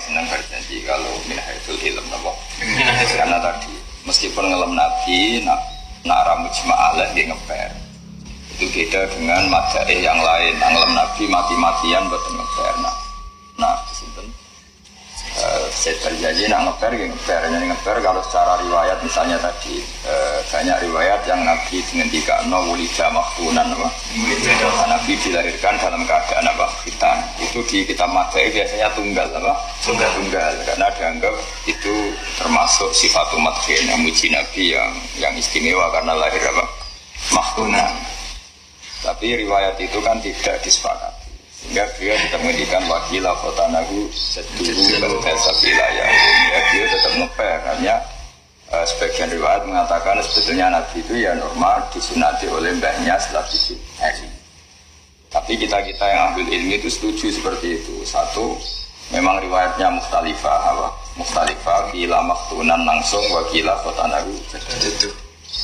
senang berjanji kalau minhatul ilm napa. Karena tadi meskipun ngelem Nabi, nak ramu jma'alah dia ngeper. Itu beda dengan madhaih yang lain. Ngelem Nabi mati-matian boten ngeper. Nah, sinten Said berjanji nak ngeper, hanya ngeper kalau secara riwayat misalnya tadi banyak riwayat yang Nabi ngendikano wulida maktunan apa? Nabi dilahirkan dalam keadaan apa? Khitan. Itu di kitab madhaih biasanya tunggal apa? Tunggal karena dianggap itu termasuk sifatul madhin yang muji Nabi yang istimewa karena lahir apa? Maktunan. Tapi riwayat itu kan tidak disepakati. Sehingga dia tetap mendikan wakilah khotanahu sedulu bersabila ya dia tetap ngeper hanya sebagian riwayat mengatakan sebetulnya Nabi itu ya normal disunati oleh mbahnya setelah bikin haji. Tapi kita yang ambil ilmu itu setuju seperti itu. Satu, memang riwayatnya mukhtalifah kila maktunan langsung wakilah khotanahu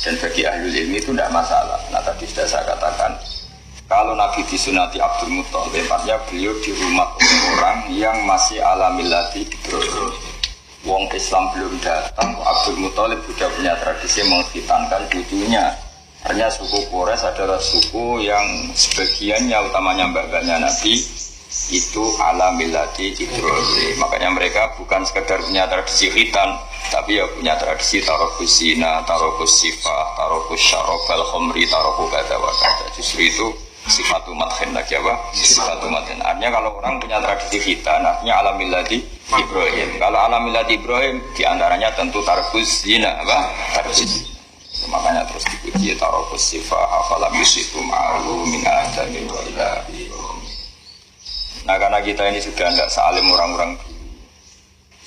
dan bagi ahli ilmu itu tidak masalah. Nah tadi sudah saya katakan kalau Nabi disunati Abdul Muthalib, artinya beliau di rumah orang yang masih ala millati Ibrahim. Wong Islam belum datang, Abdul Muthalib sudah punya tradisi menghitankan cucunya. Artinya suku Quraisy adalah suku yang sebagiannya utamanya mbah-mbahnya Nabi itu ala millati Ibrahim. Makanya mereka bukan sekedar punya tradisi khitan, tapi ya punya tradisi tarokus zina, tarokus sifah, tarokus syarabal khomri, tarokus kata wakata. Justru itu sifatul madhin lagi apa? Sifatul madhin. Artinya kalau orang punya tradisi khitan, artinya ala millati Ibrahim. Kalau ala millati Ibrahim, diantaranya tentu tarokus zina, apa? Tarokus zina. Makanya terus dipuji tarokus sifah, afalam yusifu ma'alu min adami wa ilahi. Nah karena kita ini sudah tidak salim orang-orang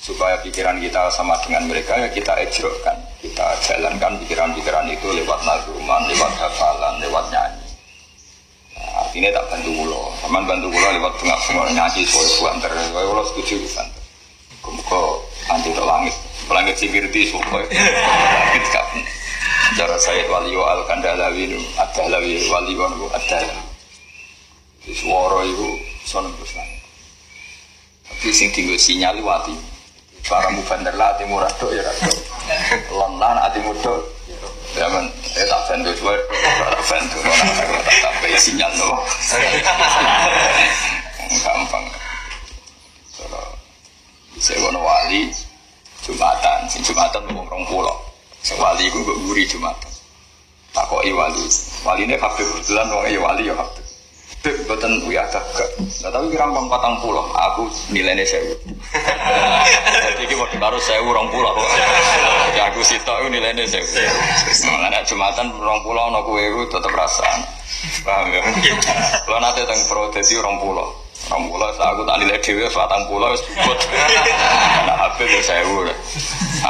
supaya pikiran kita sama dengan mereka, ya kita ejrokan, kita jalankan pikiran-pikiran itu lewat nazuman, lewat hafalan, lewat nyanyi. Nah, artinya tak bantu kulo, teman bantu kulo lewat tengah-tengah nyanyi soal antar, kalau setuju antar. Kemuka anti ke langit sikirti supaya langit kapan. Cara saya waliyo al-kandalawi itu ad-dalawi waliyo itu ad-dalawi. Di suara itu sonam bersama. Tapi sing tinggal sinyal wati. Para mubandar lah hati murah dok ya dok. Lonlan hati muda. Ya men, tak bantu jual, tak bantu orang tak sampai sinyal loh. Gampang. Kalau saya wali Jumatan, sing Jumatan ngomong pulau. Sewali itu guri Jumatan. Takoi wali ini kabeh kebetulan wong wali ya kabeh. Betul ya agak. Nggak tahu kira 40, aku nilainya 1000. Jadi kita mau ditaruh 1020. Jadi aku sitok itu nilainya 1000. Makanya Jumatan 20 no kue itu tetap perasaan. Paham ya? Kalau nanti tentang pro jadi 20. Aku tak nilai dewi 40 wis bubut. Karena HP itu 1000.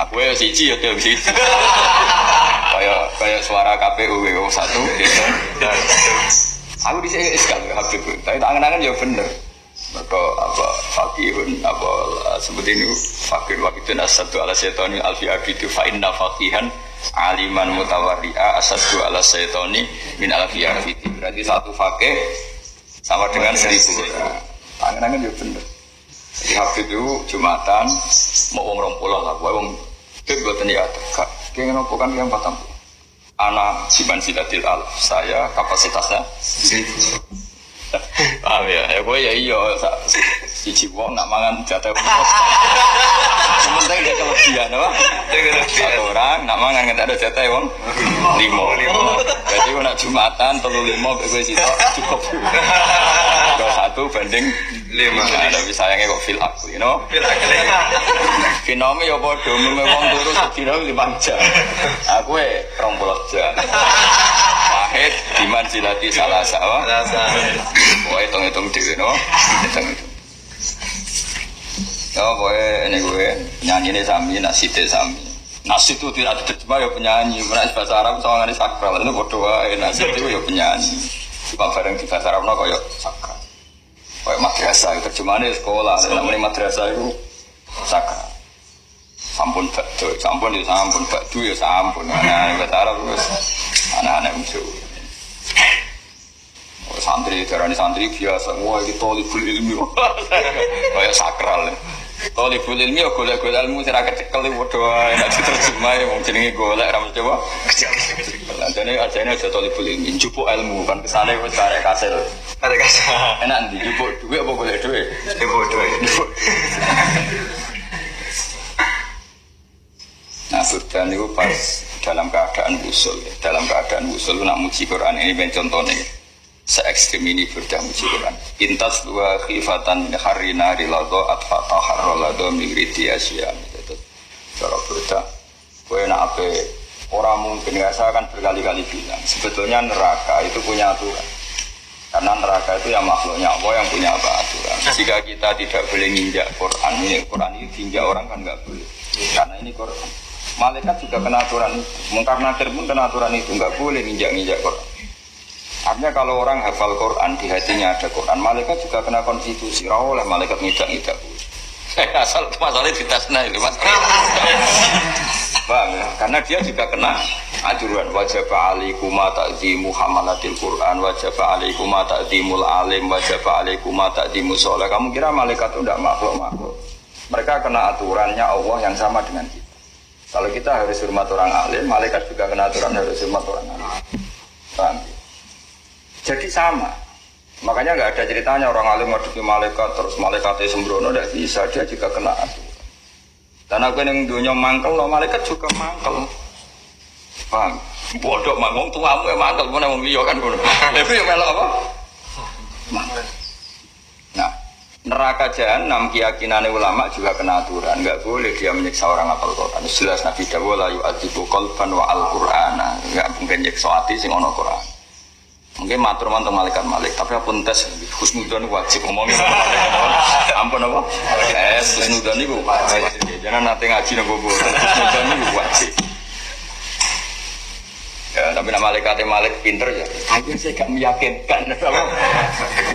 Aku ya siji ya dia siji. Kayak suara KPU itu 1 gitu. Aku di sini sekali Habib, tapi tangan-tangan ya bener. Mereka apa fakihun apa seperti ini fakir waktu asadu ala setoni alfi abidu fa inna fakihan aliman mutawaria asadu ala setoni min alfi abidu. Berarti satu fakih sama dengan 1000. Tangan-tangan ya bener. Jadi Habib itu Jumatan mau wong 20 lah, wong Habib buatan ya ada. Kayak ngopokan yang 40. Anak siban silatil alf, saya kapasitasnya 1000. Paham ya? Ya gue ya iya si wong nak mangan jatah umum. Sementara dia kelebihan apa? Satu orang nak mangan nggak ada jatah wong 5. Jadi gue nak Jumatan 35 gue sitok cukup. Kalau 1 banding 5. Tapi sayangnya kok fil aku, you know? Fil aku. Finomi ya bodoh, memang turun sedino 5 jam. Aku 20 jam. Wahid diman silati salah sawah. Wah hitung-hitung dhewe no. Hitung-hitung. Ya boy ini gue nyanyi sami nasite sami. Nasib itu tidak terjemah ya penyanyi. Menak bahasa Arab sawangane sakral itu bodoh wae. Nasib itu ya penyanyi. Cuma bareng di bahasa Arab no koyo sakral. Koyo madrasah terjemahane sekolah, namanya madrasah itu sakral. Sampun bakdo, sampun bakdo ya sampun. Nah, bahasa Arab terus anak-anak musuh. Santri, darani santri biasa. Wah, ini tolibul ilmi. Kayak sakral. Thalibul ilmi yo golek-golek ilmu sing ra kecekel iki padha wae nek diterjemah wong jenenge golek ra mesti apa. Lanjane ajane aja thalibul ilmi, njupuk ilmu kan kesane wis karek kasil. Karek kasil. Enak ndi njupuk dhuwit apa golek dhuwit? Njupuk dhuwit. Nah, Burdan itu pas dalam keadaan wusul, dalam keadaan wusul nak muji Quran ini ben contohnya. Se-ekstrim ini Burdan muji Quran. Intas dua khifatan min harina rilado atfata harrolado migriti asyam. Itu cara Burdan. Kowe nak ape orang mungkin saya akan berkali-kali bilang sebetulnya neraka itu punya aturan. Karena neraka itu yang makhluknya Allah yang punya apa aturan. Jika kita tidak boleh nginjak Quran ini diinjak orang kan nggak boleh. Karena ini Quran. Malaikat juga kena aturan itu. Mungkar nakir pun kena aturan itu. Nggak boleh nginjak-nginjak Quran. Artinya kalau orang hafal Quran, di hatinya ada Quran, malaikat juga kena konstitusi. Oleh malaikat ngidak-ngidak. Asal masalahnya ditasna itu mas. Bang, ya? Karena dia juga kena aturan. Wajib alaikuma ta'zimu hamalatil Quran, wajib alaikuma ta'zimul alim, wajib alaikuma ta'zimu sholah. Kamu kira malaikat itu tidak makhluk-makhluk? Mereka kena aturannya Allah yang sama dengan kita. Kalau kita harus hormat orang alim, malaikat juga kena aturan harus hormat orang alim. Bang. Jadi sama, makanya nggak ada ceritanya orang alim ngadepi malaikat terus malaikatnya sembrono, tidak bisa, dia juga kena aturan. Dan aku yang dunia mangkel, lo malaikat juga mangkel. Paham? Bodoh manggung tuh kamu yang mangkel, mana mau kan bodoh. Tapi yang melok apa? Mangkel. Nah, neraka jahanam keyakinan ulama juga kena aturan, nggak boleh dia menyiksa orang hafal Quran. Jelas Nabi dawuh la yu'adzibu qalban wa al-Qur'ana, nggak mungkin nyiksa hati sing ono Quran. Mungkin matur mantung malaikat malik, tapi apun tes husnudzon wajib ngomongin ampun apa? Husnudzon itu wajib. Jangan nanti ngaji nopo boten husnudzon itu wajib. Ya, tapi nama malaikatnya malik pinter ya. Tapi saya gak meyakinkan.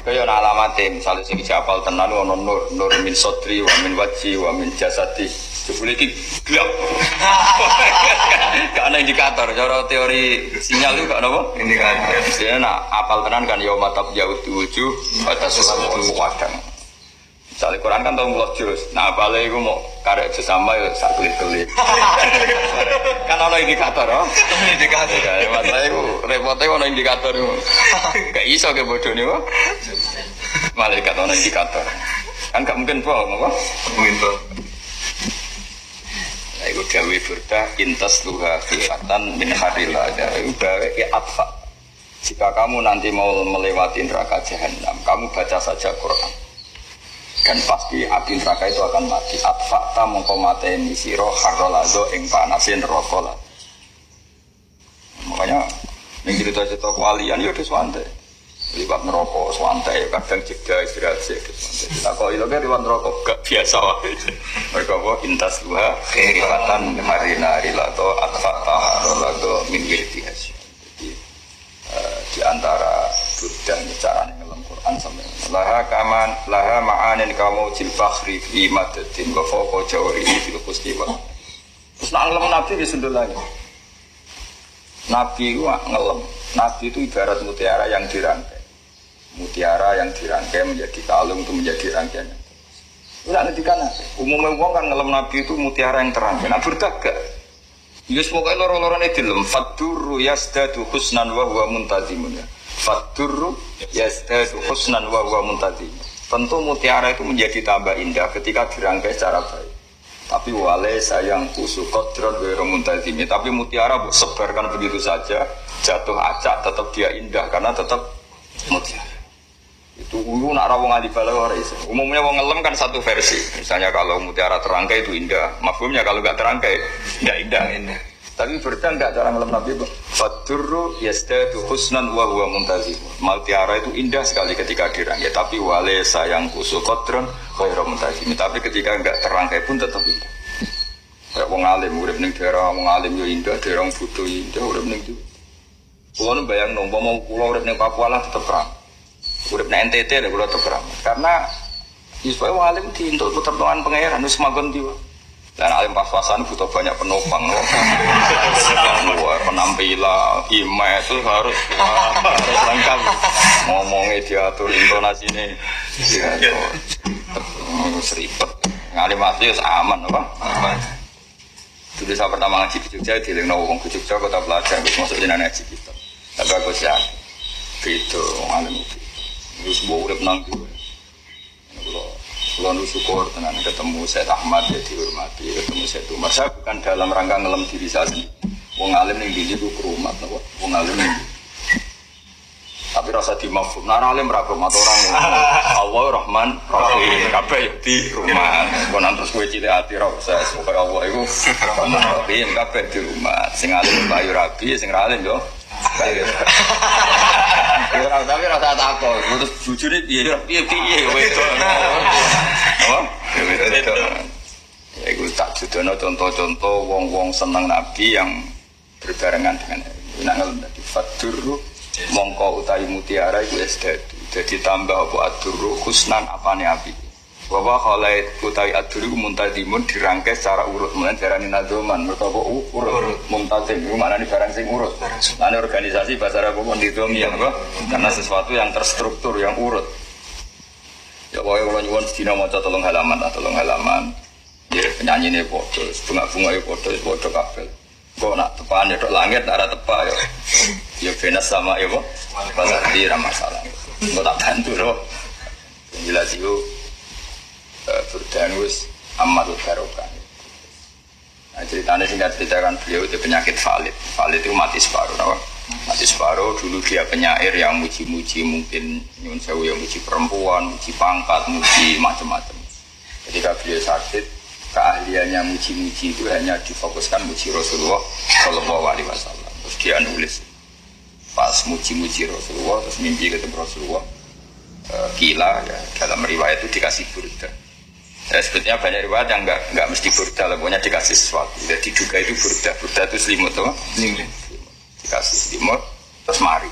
Kayak alamatnya, misalnya saya hafal tenan, ono nur min sodri, wa min wajhi, wa min jasadi. Jebule iki gelap. Gak ada indikator, cara teori sinyal itu gak apa? Indikator. Dia nak apal tenan kan ya matab jauh wujuh batas sesuatu wadang. Misalnya Quran kan tahu mulut jurus. Nah apalnya itu mau karek sesama ya sak kelit-kelit. Kan ada indikator, oh? Indikator. Ya masalah itu repotnya ada indikator itu. Gak iso ke bodoh nih, kok? Malaikat ada indikator. Kan gak mungkin bohong, apa? Mungkin bohong. Nah, itu gawe Burdah intas luha khifatan min harillah. Itu gawe atfa. Jika kamu nanti mau melewati neraka jahanam, kamu baca saja Quran. Dan pasti api neraka itu akan mati. Atfa'ta mongko mateni sira harrolado ing panasin neraka. Makanya ning cerita-cerita kewalian ya wis santai. Liwat neraka santai, kadang jeda istirahat sik santai. Lah kok iloke liwat neraka gak biasa wae. Mereka apa intas luha khifatan harina rilato atfa'ta harrolado min wirti asy. Jadi di antara Burdah carane ngelam Quran sampai laha ma'anin kamu jilfakhri fi madadin wa fawqa jawri fil qustiwa. Terus ngelam Nabi di sundul lagi. Nabi itu ngelam. Nabi itu ibarat mutiara yang dirangkai. Mutiara yang dirangkai menjadi kalung itu menjadi rangkaian. Tidak ngertikan apa? Umumnya orang kan ngelam Nabi itu mutiara yang terangkai. Nah Burdah gak. Yus pokoknya loro-lorone dilem fadurru yasdadu husnan wa huwa muntazimun. Fadurru yasdadu husnan wa huwa muntazim. Tentu mutiara itu menjadi tambah indah ketika dirangkai secara baik. Tapi wale sayang kusu qadron wa muntazim. Tapi mutiara sebarkan begitu saja, jatuh acak tetap dia indah karena tetap mutiara. Itu nak ra wong ahli balaghah ora iso. Umumnya wong ngelem kan satu versi. Misalnya kalau mutiara terangkai itu indah, mafhumnya kalau enggak terangkai tidak indah. Tapi Burdah enggak cara ngelem Nabi itu. Fadurru yasdadu husnan wa huwa muntazim. Mutiara itu indah sekali ketika dirangkai, tapi wale sayang kusu qadron ghairu muntazim. Tapi ketika enggak terangkai pun tetap indah. Kayak wong alim urip ning daerah wong alim yo indah, daerah bodho indah urip ning itu. Kulo nu bayangno umpama kulo urip ning Papua lah tetep terang. Urip nek NTT lho kula terang. Karena supaya wong alim dientuk pertolongan pangeran wis magon diwa. Dan alim pas-pasan butuh banyak penopang. Penampilan, image itu harus lengkap. Ngomongnya diatur intonasinya. Seribet. ngalim asli ya aman apa? Aman. Dulu saya pertama ngaji di Jogja, dilingno wong di Jogja kota pelajar, terus masuk jenengan ngaji kita. Tapi aku siap, itu ngalim itu. Terus bawa urip nang juga. Kalau syukur dengan ketemu Syed Ahmad ya dihormati, ketemu Syed Umar. Saya bukan dalam rangka ngelem diri saya sendiri. Wong alim yang di itu kerumat, wong alim yang tapi rasa dimafhum. Nah alim ragumat orang Allah Rahman Rahim. Kabeh di rumah. Konan terus kowe cilik ati ra usah supaya Allah iku Rahman Rahim kabeh di rumah. Sing alim bayu rabi, sing ra alim yo. Ya tapi rasa takut. Terus bojone piye wedok. Oh, wedok. Ya iku tak judono contoh-contoh wong-wong seneng Nabi yang berbarengan dengan nek ngelem dadi fadur mongko utawi mutiara iku esdadu. Jadi tambah apa aduru husnan apane api. Bahwa khalait utawi aduru muntadimun dirangkai secara urut. Mulane diarani nadzoman, mergo apa urut. Muntazim iku maknane barang sing urut. Lan organisasi bahasa Arab kok ndidom ya apa? Karena sesuatu yang terstruktur, yang urut. Ya wae kula nyuwun sedina maca 3 halaman, 3 halaman. Ya penyanyine padha, bunga-bunga padha kabeh. Kok nak tepaan ya tok langit ora tepak ya. Ya benes sama ya kok. Pasti ra masalah. Kok tak bantu loh. Jelas itu berdan wis amat barokah. Nah ceritanya singkat ceritakan beliau itu penyakit valid. Valid itu mati separuh, no? Mati separuh. Dulu dia penyair yang muji-muji mungkin nyun sewu yang muji perempuan, muji pangkat, muji macam-macam. Ketika beliau sakit, keahliannya muji-muji itu hanya difokuskan muji Rasulullah Shallallahu Alaihi Wasallam. Terus dia nulis pas muji-muji Rasulullah, terus mimpi ketemu Rasulullah. Gila ya, dalam riwayat itu dikasih burda. Ya, sebetulnya banyak riwayat yang enggak mesti burda, pokoknya dikasih sesuatu. Ya, diduga itu burda. Burda itu selimut, tuh. Dikasih selimut, terus mari.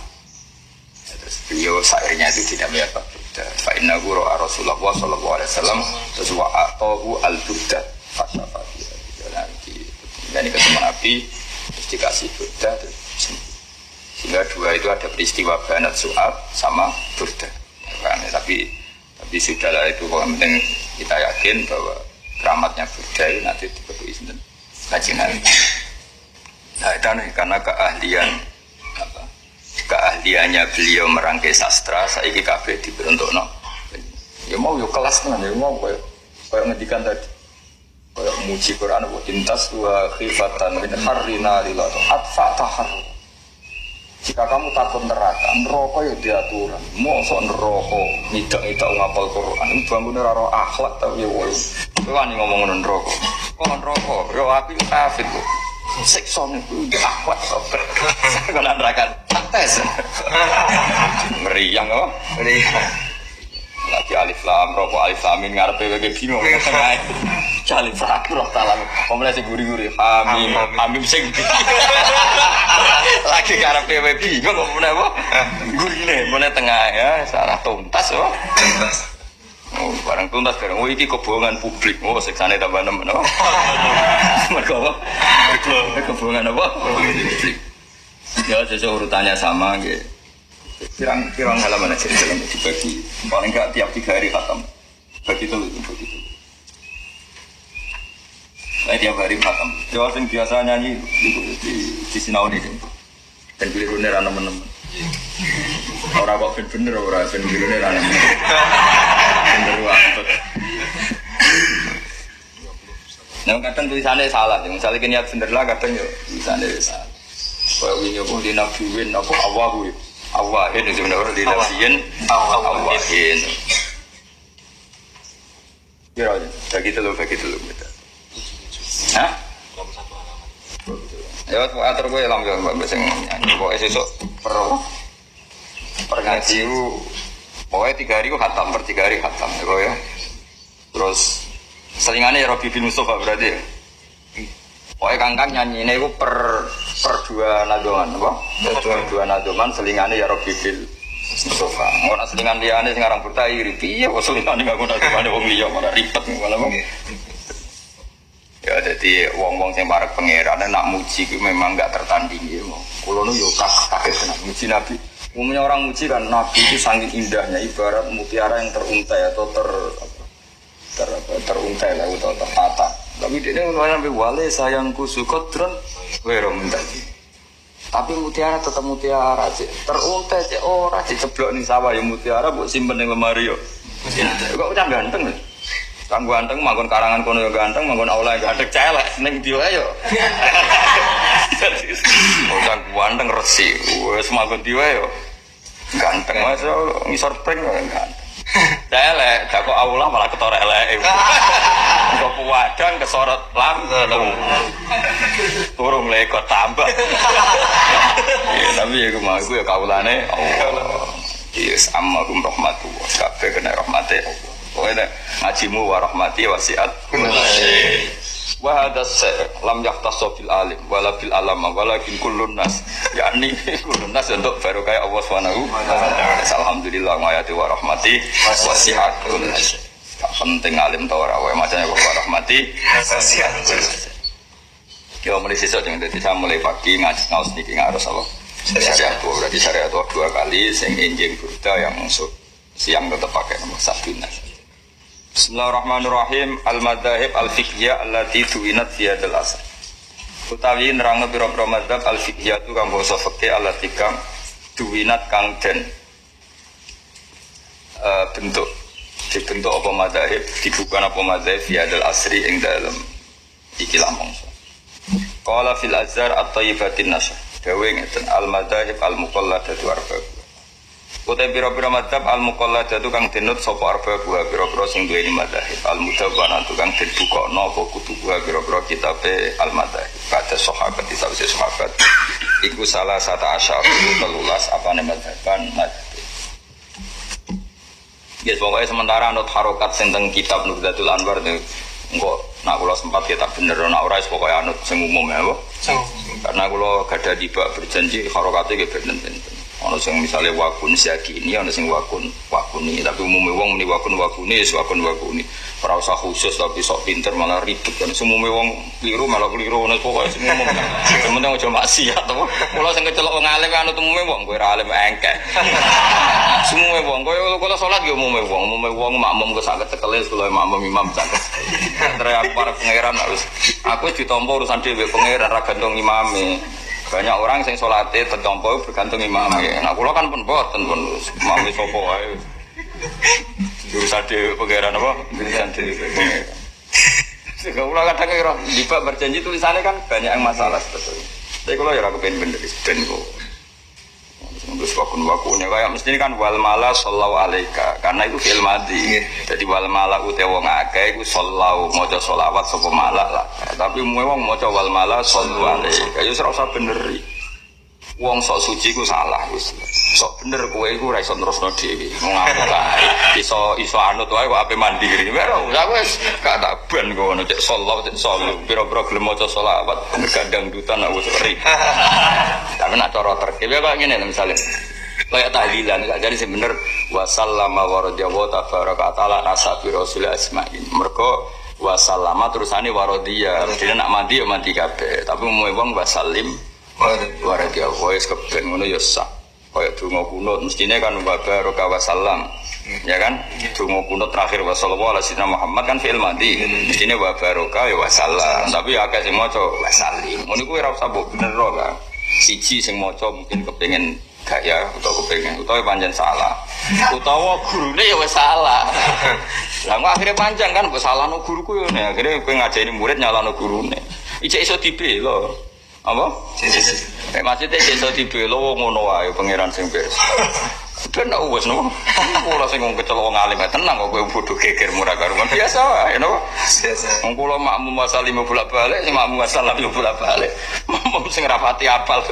Ya, terus beliau syairnya itu tidak melihat burda. Fa inna guru Rasulullah Sallallahu Alaihi Wasallam terus wa atahu al burda fasafati. Dan ketemu Nabi terus dikasih burda. Sehingga dua itu ada peristiwa banat su'ab sama burda. Ya, tapi sudahlah itu yang penting kita yakin bahwa keramatnya burda itu nanti dipenuhi kajian. Nah itu karena keahliannya beliau merangkai sastra, saiki kabeh dibentukno. Ya mau yo kelas kan, ya mau kayak ngedikan tadi, kayak muji Quran, wa intas wa khifatan min harrina lillah atfa tahar. Jika kamu takut neraka ya diaturan. Mosok neraka nidak-nidak ngapal Quran. Ini bangun ora akhlak tapi ya wis. Kowe wani ngomong neraka. Kok neraka? Yo api kafir kok. Siksa niku akhlak sobat. Kok neraka tes. Meriang kok. Meriang. Lagi alif lam ra alif lamin ngarepe kowe bingung. Alif lam ra talang. Pemule sing guri-guri hamim sing lagi karepe kowe bingung kok meneh apa? Gurine meneh tengah ya, salah tuntas oh. Tuntas. Oh, barang tuntas barang. Oh iki kebohongan publik. Oh, seksane tambah nemen oh. Mergo apa? Kebohongan apa? Publik. Ya sesuai urutannya sama nggih. Pirang halaman aja dalam dibagi. Paling enggak tiap 3 hari khatam. Begitu. Saya tiap hari khatam. Jawa sing biasa nyanyi di sinau ini. Dan keliru nih teman-teman. Orang kok bener orang keliru nih teman-teman. Bener banget. Nah kadang tulisannya salah. Misalnya niat bener lah kadang yo tulisannya salah. Kalau ini aku di nabiin apa awahu. Awahin itu sebenarnya di nabiin awahin. Kira aja. Bagi dulu. Hah? Ya, atur gue lam ya, mbak beseng nyanyi. Pokoknya sesuk per ngaji itu, pokoknya 3 hari gue khatam, per 3 hari khatam ya. Terus selingannya ya Robi bin Mustafa berarti ya. Pokoknya kangkang nyanyi ini gue per 2 nadoman, apa? Per 2 nadoman selingannya ya Robi bin Mustafa. Mau nak selingan dia ini sekarang bertai ripi, ya kok selingannya gak guna nadoman wong liya malah ribet malah bang. Ya jadi wong-wong yang para pangeran nak muji itu memang enggak tertandingi. Kulo nu yo kaget tenan muji Nabi. Umumnya orang muji kan Nabi itu sangat indahnya ibarat mutiara yang teruntai atau teruntai lah atau tertata. Tapi dia ngomong sampai wale sayangku sukotron, wero mentadi. Tapi mutiara tetap mutiara, teruntai cek ora diceblok ning sawah ya mutiara, buat simpen ning lemari yo. Kok udah ganteng nih. Kang ganteng, manggon karangan kono yo ganteng, manggon aula yo ganteng celek, ning ndi wae yo. Udah ganteng resi, wis manggon ndi wae yo. Ganteng mas ngisor pring kok ganteng. Celek, gak kok aula malah ketor eleke. Kok puwadang kesorot langsung. Turung lekot tambah. Ya tapi ya kumaku ya kaulane Allah. Yes amma kum rahmatullah, kabeh kena rahmate Allah. Pokoknya ngajimu wa rahmati wasiat wa hadas lam yahtasu bil alim wala bil alama walakin kullun nas yakni kullun nas untuk baru kayak Allah Subhanahu wa taala. Alhamdulillah mayati wa rahmati wasiat kullun nas. Penting alim ta ora wae macane wa rahmati wasiat kullun nas. Yo mulai sesuk dengan dadi saya mulai pagi ngaji ngaos niki ngaros Allah. Syariat berarti syariat 2 kali sing enjing burda yang masuk siang tetap pakai nomor 1. Bismillahirrahmanirrahim. Al-madzhab al-fiqhiyah allati tuwinat fi hadzal asr. Utawi nerangno pira-pira madzhab al-fiqhiyah itu kang basa fikih allati kang tuwinat kang den bentuk dibentuk apa madzhab dibukan apa madzhab fi hadzal asri ing dalem iki lamongso. Qala fil azhar at-thayyibatin nasr. Dawe ngeten al-madzhab al-muqalladatu arba'ah. Utai biro-biro madzhab al-muqalladatu kang denut sapa arba buah biro-biro sing duweni madzhab al-mudawwana kang den bukana apa kudu buah biro-biro kitabe al-madzhab pada sahabat disawise sahabat iku salah satu asyar 13 apane madzhaban ya pokoke sementara anut harokat sing teng kitab Nughzatul Anwar engko nak kula sempat kita bener nak ora pokoke anut sing umum ya apa karena kula gadah tiba berjanji harokate ge benten-benten. Ono sing misale wakun syaki ini, ono sing wakuni, tapi umumnya wong muni wakuni, ora usah khusus tapi sok pinter malah ribet kan. Umumnya wong keliru malah keliru, ono pokoke sing ngomong. Sementing aja maksiat to. Mula sing kecelok wong alim anut umumnya wong kowe ora alim engkek. Umumnya wong kowe kula salat yo umumnya wong makmum kok saged tekele kula makmum imam saged. Terus aku para pangeran harus aku ditampa urusan dhewe pangeran ra gantung imame. Banyak orang yang sholatnya tertompo bergantung imamnya. Nah, kalau kan pun boten pun imamnya sopo aja. Urusan di pengeran apa? Urusan di pengeran. Kalau kadang kira Diba berjanji tulisannya kan banyak yang masalah sebetulnya. Tapi kalau ya aku pengen bener ben kok. Terus wakun-wakunnya kayak mesti kan wal mala sallallahu alaika karena itu fi'il madhi. Jadi wal mala ute wong akeh iku sallallahu maca selawat sapa malak lah. Tapi wong maca wal mala sallallahu alaika ya ora usah beneri. Wong sok suci ku salah wis. Sok bener kowe iku ora iso terusno dhewe. Wong aku kae iso anut wae kok ape mandiri. Aku wis gak tak ben ngono cek sallallahu cek sallu. Pira-pira gelem maca selawat bergandang dutan aku seri. Tapi nak cara terkene kok ngene misalnya kayak tahlilan gak jadi sing bener wa sallama wa radiyallahu tabaraka taala nasabi rasul asma'in. Mergo wa sallama terusane wa radiya. Dene nak mandi ya mandi kabeh. Tapi umumnya wong wa sallim wa radiyallahu wis keben ngono ya sah. Kayak donga kunut mestine kan wa baraka wa sallam. Ya kan? Donga kunut terakhir wa sallallahu alaihi wasallam Muhammad kan fi'il madhi. Mestine wa baraka ya wa sallam. Tapi akeh sing maca wa sallim. Ngono kuwi ora usah bener kan. Siji sing maca mungkin kepengin gaya utawa kepengin utawa pancen salah. Utawa gurune ya wis salah. Lah kok akhire panjang kan mbok salahno guruku yo nek akhire kowe ngajeni murid nyalahno gurune. Ijek iso dibelo. Apa? Nek maksudnya iso dibelo ngono wae pangeran sing pirsa. Ben wis no. Kula sing kecelok wong alim tenang kok kowe bodho geger murah karuan biasa wae no. Biasa. Wong kula makmum masalim bolak-balik sing makmum salam yo bolak-balik. Makmum sing rapati apal.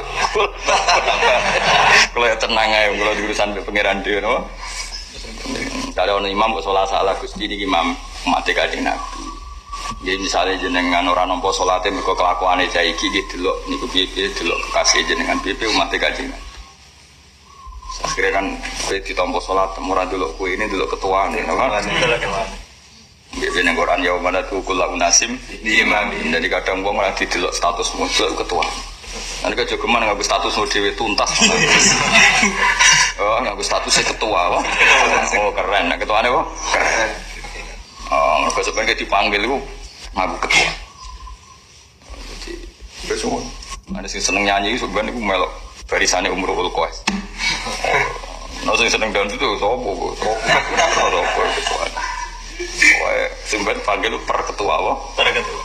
Kula ya tenang ae kula diurusan pangeran dhewe no. Kalau imam kok salah Gusti niki imam mate Kanjeng Nabi. Nggih misale jenengan ora nampa salate mergo kelakuane cah iki nggih delok niku piye-piye delok kekasih jenengan piye umat Kanjeng Nabi. Akhirnya kan ditampa salat ora delok kowe ini delok ketuane kan. Nggih ning Quran ya mana tu kula unasim di imam. Jadi kadang wong ora didelok status muncul ketua. Nanti kan jogeman nganggo status dhewe tuntas. Oh nganggo statusnya ketua kok. Oh keren. Nah ketuane kok keren. mergo sebenarnya dipanggil iku ngaku ketua. Jadi wis ada sing seneng nyanyi sebenarnya iku melok barisane Umrul Qais. Nah sing seneng dance itu sapa kok? Sapa ketua. Wae sebenarnya panggil per ketua apa? Per ketua.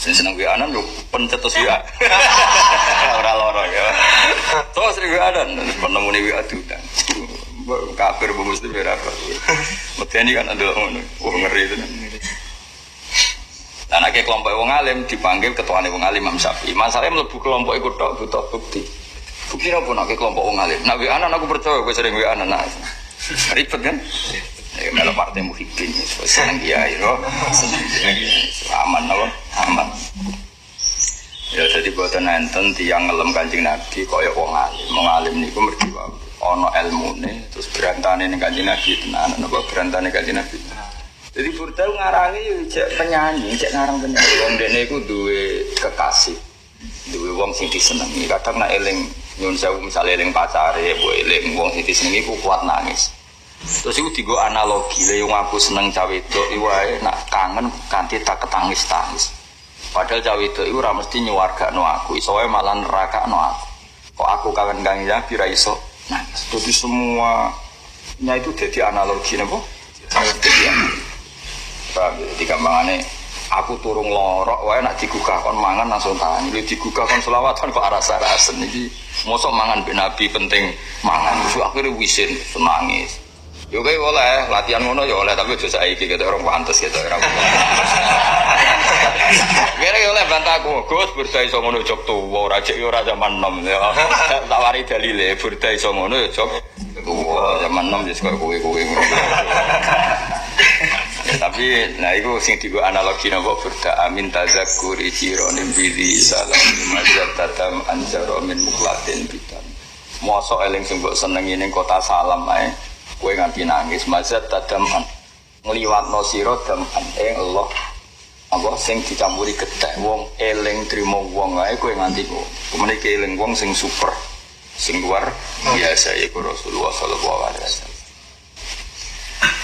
Sing seneng WA-an yo pencetus WA. Ora loro ya. Terus WA-an penemune WA diundang. Kafir bu muslim berapa? Medeni kan ada ngono. Oh ngeri itu. Dan akhirnya kelompok wong alim dipanggil ketuane wong alim Imam Syafi'i. Masalahnya mlebu kelompok iku tok butuh bukti. Bukti apa nek kelompok wong alim? Nah WA-an aku percaya kowe sering WA-an. Ribet kan? Kalau partai muhibbin senang dia itu aman apa? Aman ya jadi buatan nonton tiang ngelem Kanjeng Nabi kaya wong alim niku mergi wae ana ilmune terus berantane ning Kanjeng Nabi tenan apa berantane Kanjeng Nabi jadi Burda ngarangi yo cek penyanyi cek ngarang penyanyi wong dene iku duwe kekasih duwe wong sing disenengi kadang nek eling nyun sewu misale eling pacare apa eling wong sing disenengi ku kuat nangis. Terus itu digo analogi, yang aku seneng cawe itu, wae nak kangen kanthi tak ketangis-tangis. Padahal cawe itu ora mesti nyuwargakno aku, iso wae malah nerakakno aku. Kok aku kangen Kanjeng Nabi ra iso nangis. Jadi semuanya itu jadi analogi napa? Jadi gampangane aku turung lorok wae nak digugah kon mangan langsung tangan. Iki digugah kon selawatan kok arasa-arasen iki. Mosok mangan ben Nabi penting mangan. Terus akhire wisin nangis. Yo kae oleh latihan ngono ya oleh tapi aja saiki gitu orang pantes gitu orang. Kira oleh bantaku, Gus Burda iso ngono jog tuwa, ora cek ora zaman nom ya. Tawari dalile Burda iso ngono ya jog tuwa, zaman nom wis koyo kowe ngono. Tapi nah iku sing digo analogi napa Burda amin tazakkuri jironim bidi salam majat tatam anjaro min muklatin bidan. Mosok eling sing mbok senengi ning kota Salam ae. Kowe nganti nangis mazat tadaman ngliwatno sira daman Allah apa sing dicampuri getih wong eling trimo wong ae kowe nganti kok meniki eling wong sing super sing luar biasa iku Rasulullah sallallahu alaihi wasallam.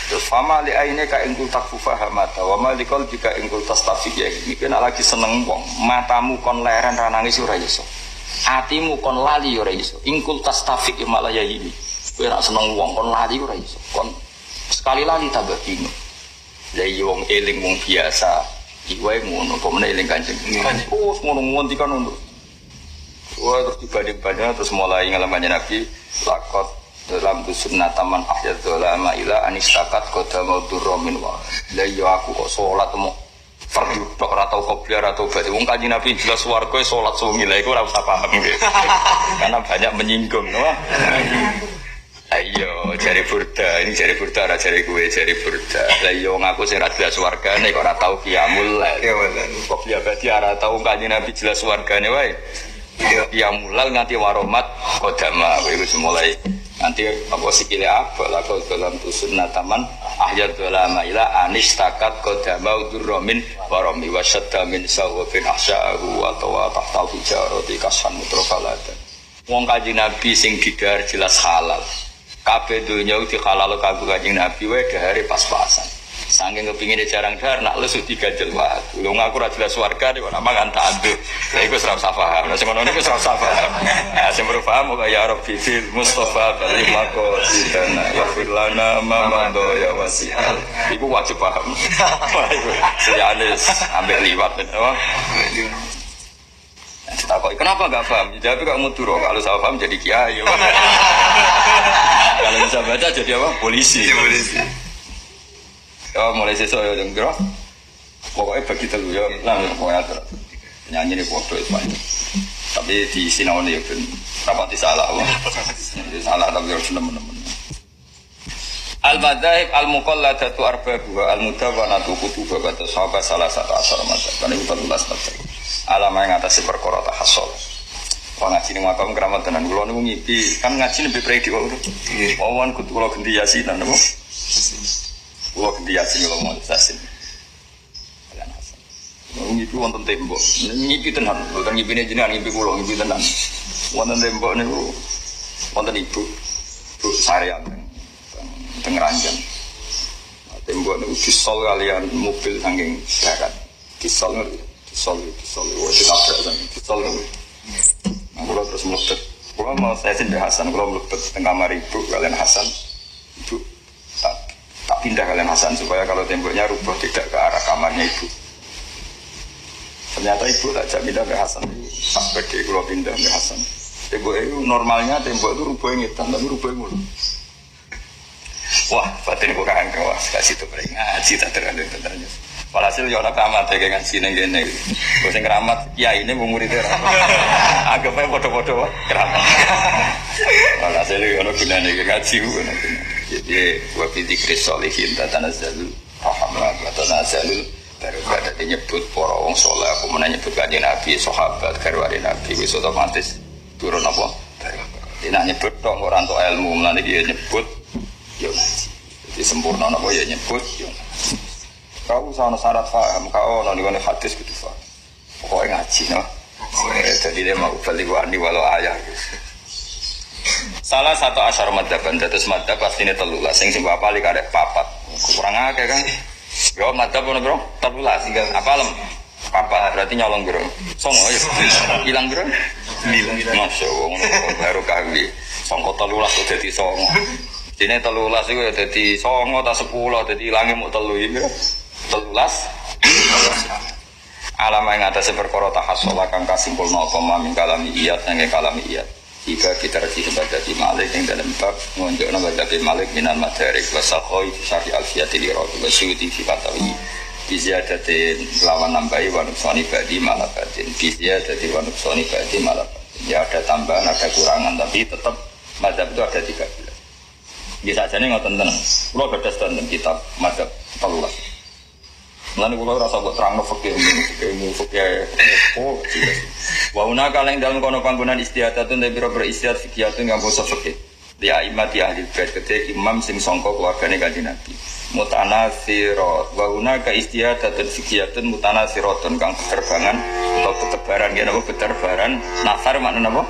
Terus fama li aine ka ingkul takfufa hamata wa ma likal jika ingkul tastafiq ya iki nek lagi seneng wong matamu kon leren ra nangis ora iso atimu kon lali ora iso ingkul tastafiq malah ya ini kowe nek seneng wong kon lali ora iso. Kon sekali lali tambah bingung. Lah iya wong eling wong biasa. Iki wae ngono, kok meneh eling Kanjeng. Oh, ngono ngonti kan ngono. Wah, terus dibanding-banding terus mulai ngalamannya Nabi lakot dalam sunnah taman ahyad ulama ila anistakat qadama durramin wa. Lah iya aku kok salat mau fardu tok ora tau qobliyah ora tau badhe wong Kanjeng Nabi jelas swarga salat suwi lha iku ora usah paham nggih. Karena banyak menyinggung, no? Ayo cari Burda, ini cari Burda, ora cari gue cari Burda. Lah yo ngaku sing ra jelas wargane kok ora tau qiyamul lail. Kok dia berarti ora tau Kanjeng Nabi jelas wargane wae. Qiyamul lail nganti waromat qodama iku mulai nanti apa sikile apa lah kok dalam sunnah taman ahyad ulama ila anistakat qodama durramin warami wasyadda min sawfin ahsa'u wa tahta hijarati kasan mutrafalatan. Wong Kanjeng Nabi sing didar jelas halal. Kabeh donya dihalal kanggo Kanjeng Nabi wae dahare pas-pasan. Saking kepingine jarang dahar nak lesu diganjel wae. Lho ngaku ora jelas warga nek ora mangan tanduk. Lah iku ora usah paham. Lah sing ngono niku ora usah paham. Ya sing perlu paham kok ya Rabbi fil Mustafa bali maqasidana ya firlana mamando ya wasial. Iku wajib paham. Wah iku seyanes ambek liwat apa? Takut, kenapa enggak paham? Jawab kamu turun, kalau saya paham jadi kiai. Kalau bisa baca jadi apa? Polisi. Ya mulai sesuk ya jengkro. Pokoknya bagi telu ya, lah pokoknya nyanyi ini foto itu banyak. Tapi di sinau ini ya ben rapati salah. Salah tapi harus nemen-nemen. Al-Madhaib al-Muqalladatu arba'u al-Mudawwanatu kutuba kata sahabat salah satu asal mazhab. Kan itu 14 mazhab. Alama yang atas perkara tahassul. Wong ngaji ning makam keramat tenan kula niku ngipi, kan ngaji lebih predik kok. Wawan kudu kula ganti yasinan napa? Kula ganti yasin kula mau yasin. Kan hasan. Ngipi wonten tembok. Ngipi tenan, boten ngipine jenengan ngipi kula ngipi tenan. Wonten tembok niku wonten ibu. Bu Sarean teng Ranjang. Tembok itu disol kalian mobil saking darat. Disol, wajib nabrak saking disol. Nah, kalau terus melebet, kalau mau saya sih Hasan, kalau melebet tengah kamar ibu kalian Hasan, ibu tak pindah kalian Hasan supaya kalau temboknya rubah tidak ke arah kamarnya ibu. Ternyata ibu tak pindah ke Hasan, pas pergi kalau pindah ke Hasan. Tembok itu normalnya tembok itu rubahnya ngetan, tapi rubahnya mulu. Wah, batin gue kangen wah, kasih itu paling ngaji tak terlalu tertanya. Walhasil yo nak keramat kayak ngaji neng gene. Gue sing keramat, ya ini muridnya. Agaknya bodoh-bodoh keramat. Walhasil yo nak gunane ngaji gue nanti. Jadi gue pilih krisolihin tatan azalul, alhamdulillah tatan azalul. Baru ada nyebut para wong saleh, aku mau nyebut kanjeng Nabi, sahabat, garwane Nabi, wis otomatis turun apa? Tidak nyebut tok ora entuk ilmu, mulane iki nyebut yo ngaji. Jadi sempurna napa ya nyebut yo ngaji. Kau usah ana syarat paham, kau ana niku hadis gitu Pak. Pokoke ngaji no. Jadi dia mau bali wani walau ayah. Salah satu asyar madzhaban dados madzhab pastine 13 sing apal karek papat. Kurang akeh kan. Yo madzhab ono bro, 13 sing apalem. Papat berarti nyolong bro. Songo ya. Hilang bro. Hilang. Masyaallah ngono baru kawi. Sangko 13 kok dadi songo. Dene 13 iku ya dadi 9 ta 10 dadi ilange mung 3 iki. 13. Alama ing atase perkara tahassul kang kasimpulna apa mamin kalami iyat nang kalami iyat. Jika kita rejih baca di Malik yang dalam bab menunjukkan baca di Malik minal madarik wasakoi syari alfiyati lirautu wasyuti fibatawi biziadatin lawan nambahi wanuksoni badi malabatin biziadatin wanuksoni badi malabatin ya ada tambahan ada kurangan tapi tetap madhab itu ada 13 bisa aja nih ngoten tenan kalau ada standar kitab madhab telulas mulane kula rasa kok terangno fikih oh wa una kaleng dalem kono panggonan istiadatun te pira-pira istiadat fikih nganggo basa fikih di aimati ahli bait kete imam sing sangka keluargane Kanjeng Nabi mutanasirat wa una ka istiadatun fikiyatun mutanasiratun kang beterbangan atau betebaran ya napa beterbaran nasar makna napa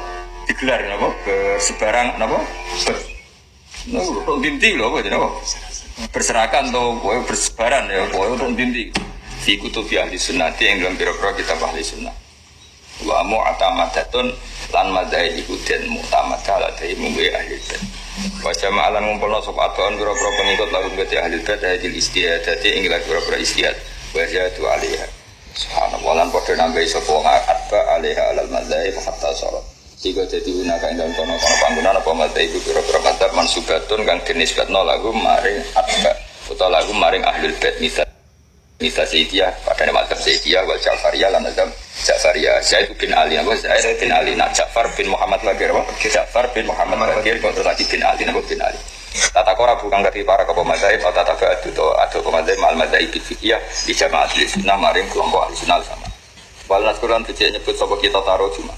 digelar napa bersebarang napa napa dinti lho kok napa berserakan atau bersebaran ya untuk dinti fi kutubi ahli sunnati yang dalam biro-biro kitab ahli sunnah wa mu'tamadatun lan madzhab ikutin mu'tamadah ala dai mumbi ahli bait wa jama'alan ngumpulna sapa aton biro-biro pengikut lagu bait ahli bait hadil istihadati ing biro-biro istihad wa zatu alaiha subhanallah lan padha nambahi sapa atba alaiha alal madzhab hatta sarat jika jadi gunakan dalam kono-kono panggunaan apa madzhab iku biro-biro madzhab mansubatun kang dinisbatno lagu maring atba utawa lagu maring ahli bait Misal Zaidiyah, pada nama Madzhab Zaidiyah wal Ja'fariyah lan Madzhab Ja'fariyah. Zaid bin Ali, Zaid bin Ali, nak Ja'far bin Muhammad Bagir, Ja'far bin Muhammad Bagir, terus lagi bin Ali, nama bin Ali. Tata kora bukan kati para kepo madzhab atau tata ba'du atau pemadzhab mal madzhab fikih di jamaah ahli sunnah maring kelompok ahli sunnah sama. Wal naskuran becik nyebut sapa kita taruh cuma.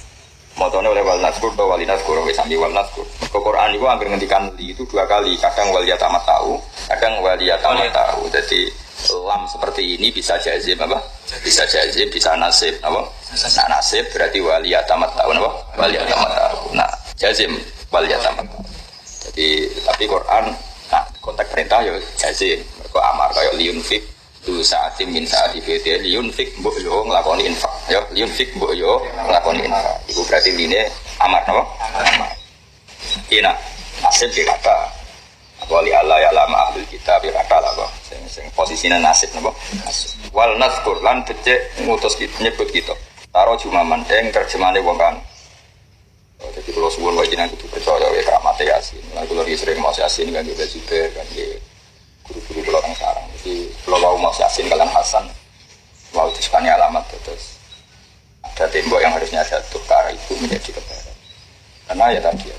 Motone oleh wal naskur atau wal naskur wis sami wal naskur. Quran iku anggere ngendikan li itu 2 kali, kadang wal yatamat tahu, kadang wal yatamat tahu. Jadi lam seperti ini bisa jazim apa? Bisa jazim, bisa nasib apa? Nah, nasib berarti waliyatamat tahu apa? Waliyatamat tahu. Nah, jazim waliyatamat tahu. Jadi tapi Quran nah konteks perintah ya jazim. Mergo amar kaya liyunfik tu saatin min saati fi liyunfik mbok yo nglakoni infak. Ya liyunfik mbok yo nglakoni infak. Iku berarti line amar apa? Amar. Ina nasib dikata wali Allah ya lama ahlul kitab ya kata lah kok sing posisinya nasib napa wal naskur lan becik ngutus nyebut kita taro jumaman ing terjemahane wong kan jadi kalau suwun wae jenengan kudu percaya wae kramate yasin lan kula sering mau yasin kan juga super kan guru-guru kula kang sarang jadi kula mau yasin kalian Hasan mau disepani alamat terus ada tembok yang harusnya jatuh ke arah itu menjadi kebenaran karena ya tadi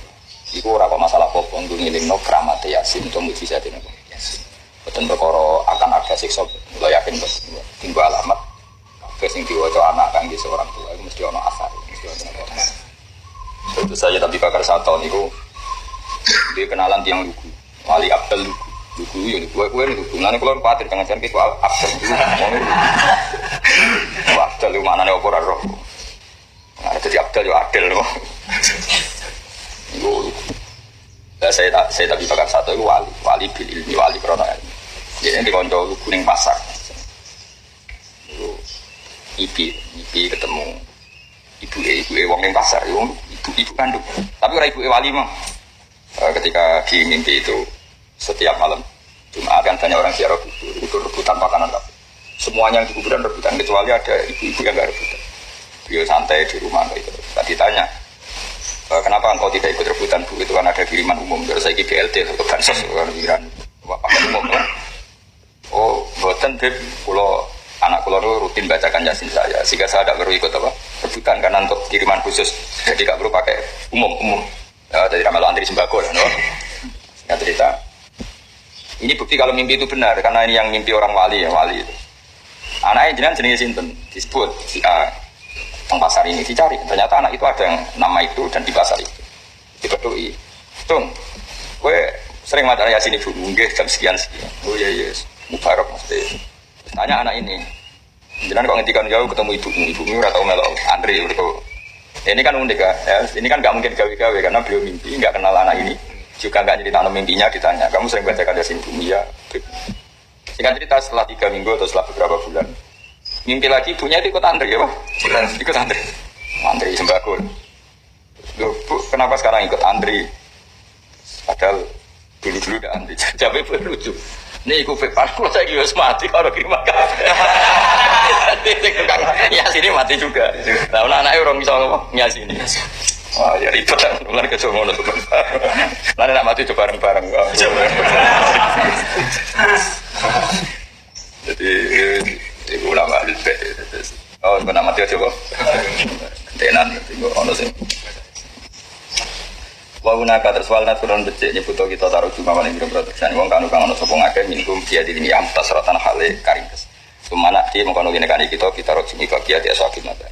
iku ora kok masalah apa nggo ngelingno kramate yasin utawa mujizat ini yasin. Boten perkara akan ada siksa, kula yakin tinggal alamat kabeh sing diwaca anak kangge seorang tua iku mesti ana asar, mesti ana apa. Tentu saja tapi Bakar Sato niku dia kenalan tiang lugu, wali Abdul lugu yo kowe lugu. Lan kula kuwatir jangan-jangan ki Abdul lugu. Abdul lu manane apa ora roh. Nah, dadi Abdul yo adil lho. Nah, saya tapi Bakar Sato itu wali bil ilmi, wali krono ilmi. Jadi di konco kuning pasar. Ibu ketemu ibu wong ning pasar, ibu kandung. Tapi ora ibu wali mah. Ketika di mimpi itu setiap malam Jumat kan banyak orang ziarah kubur, itu rebutan makanan kabeh. Semuanya yang di kuburan rebutan kecuali ada ibu-ibu yang enggak rebutan. Beliau santai di rumah gitu. Tadi tanya, kenapa engkau tidak ikut rebutan Bu? Itu kan ada kiriman umum. Terus saya BLT atau bansos kan kiriman pakai umum kan. Oh, boten Beb, kalau anak kula rutin bacakan Yasin saya, sehingga saya tidak perlu ikut apa rebutan karena untuk kiriman khusus, jadi tidak perlu pakai umum. Ya, jadi ramal antri sembako lah, no? Ya cerita. Ini bukti kalau mimpi itu benar, karena ini yang mimpi orang wali itu. Anaknya jenenge sinten disebut si A. Teng pasar ini dicari, ternyata anak itu ada yang nama itu dan di pasar itu. Dipedoi, Tung, gue sering maca Yasin Ibu, nggih jam sekian. Oh iya, mubarak mesti. Tanya anak ini, jangan kok ngendikan jauh ketemu ibumu atau melok Andri itu. Ini kan unik ya. Ini kan nggak mungkin gawe-gawe karena beliau mimpi nggak kenal anak ini, juga nggak cerita mimpinya. Ditanya, kamu sering bacakan Yasin Bumi ya? Singkat cerita setelah 3 minggu atau setelah beberapa bulan, mimpi lagi ibunya itu ikut antri ya, Pak? Ikut antri sembako. Loh, Bu, kenapa sekarang ikut antri? Padahal dulu udah antri. Jawabnya lucu. Nih ikut fitnah, kalau saya harus mati kalau kirim makan. Ya sini mati juga. Nah, anak-anaknya orang bisa ngomong sini. Wah, ya ribet kan, mulai ke Jomono. Lalu nak mati coba bareng-bareng. Jadi ibu ulama alibet. Oh, kena mati coba. Tenan, tengok ono sing. Wa guna ka tersualna turun becik nyebuto kita taruh cuma paling biro proteksi wong kanu kang ono sapa ngake minum dia di am tasratan hale karingkes. Sumana ki mengkono kene kan kita taruh cumi bagia dia sakin mata.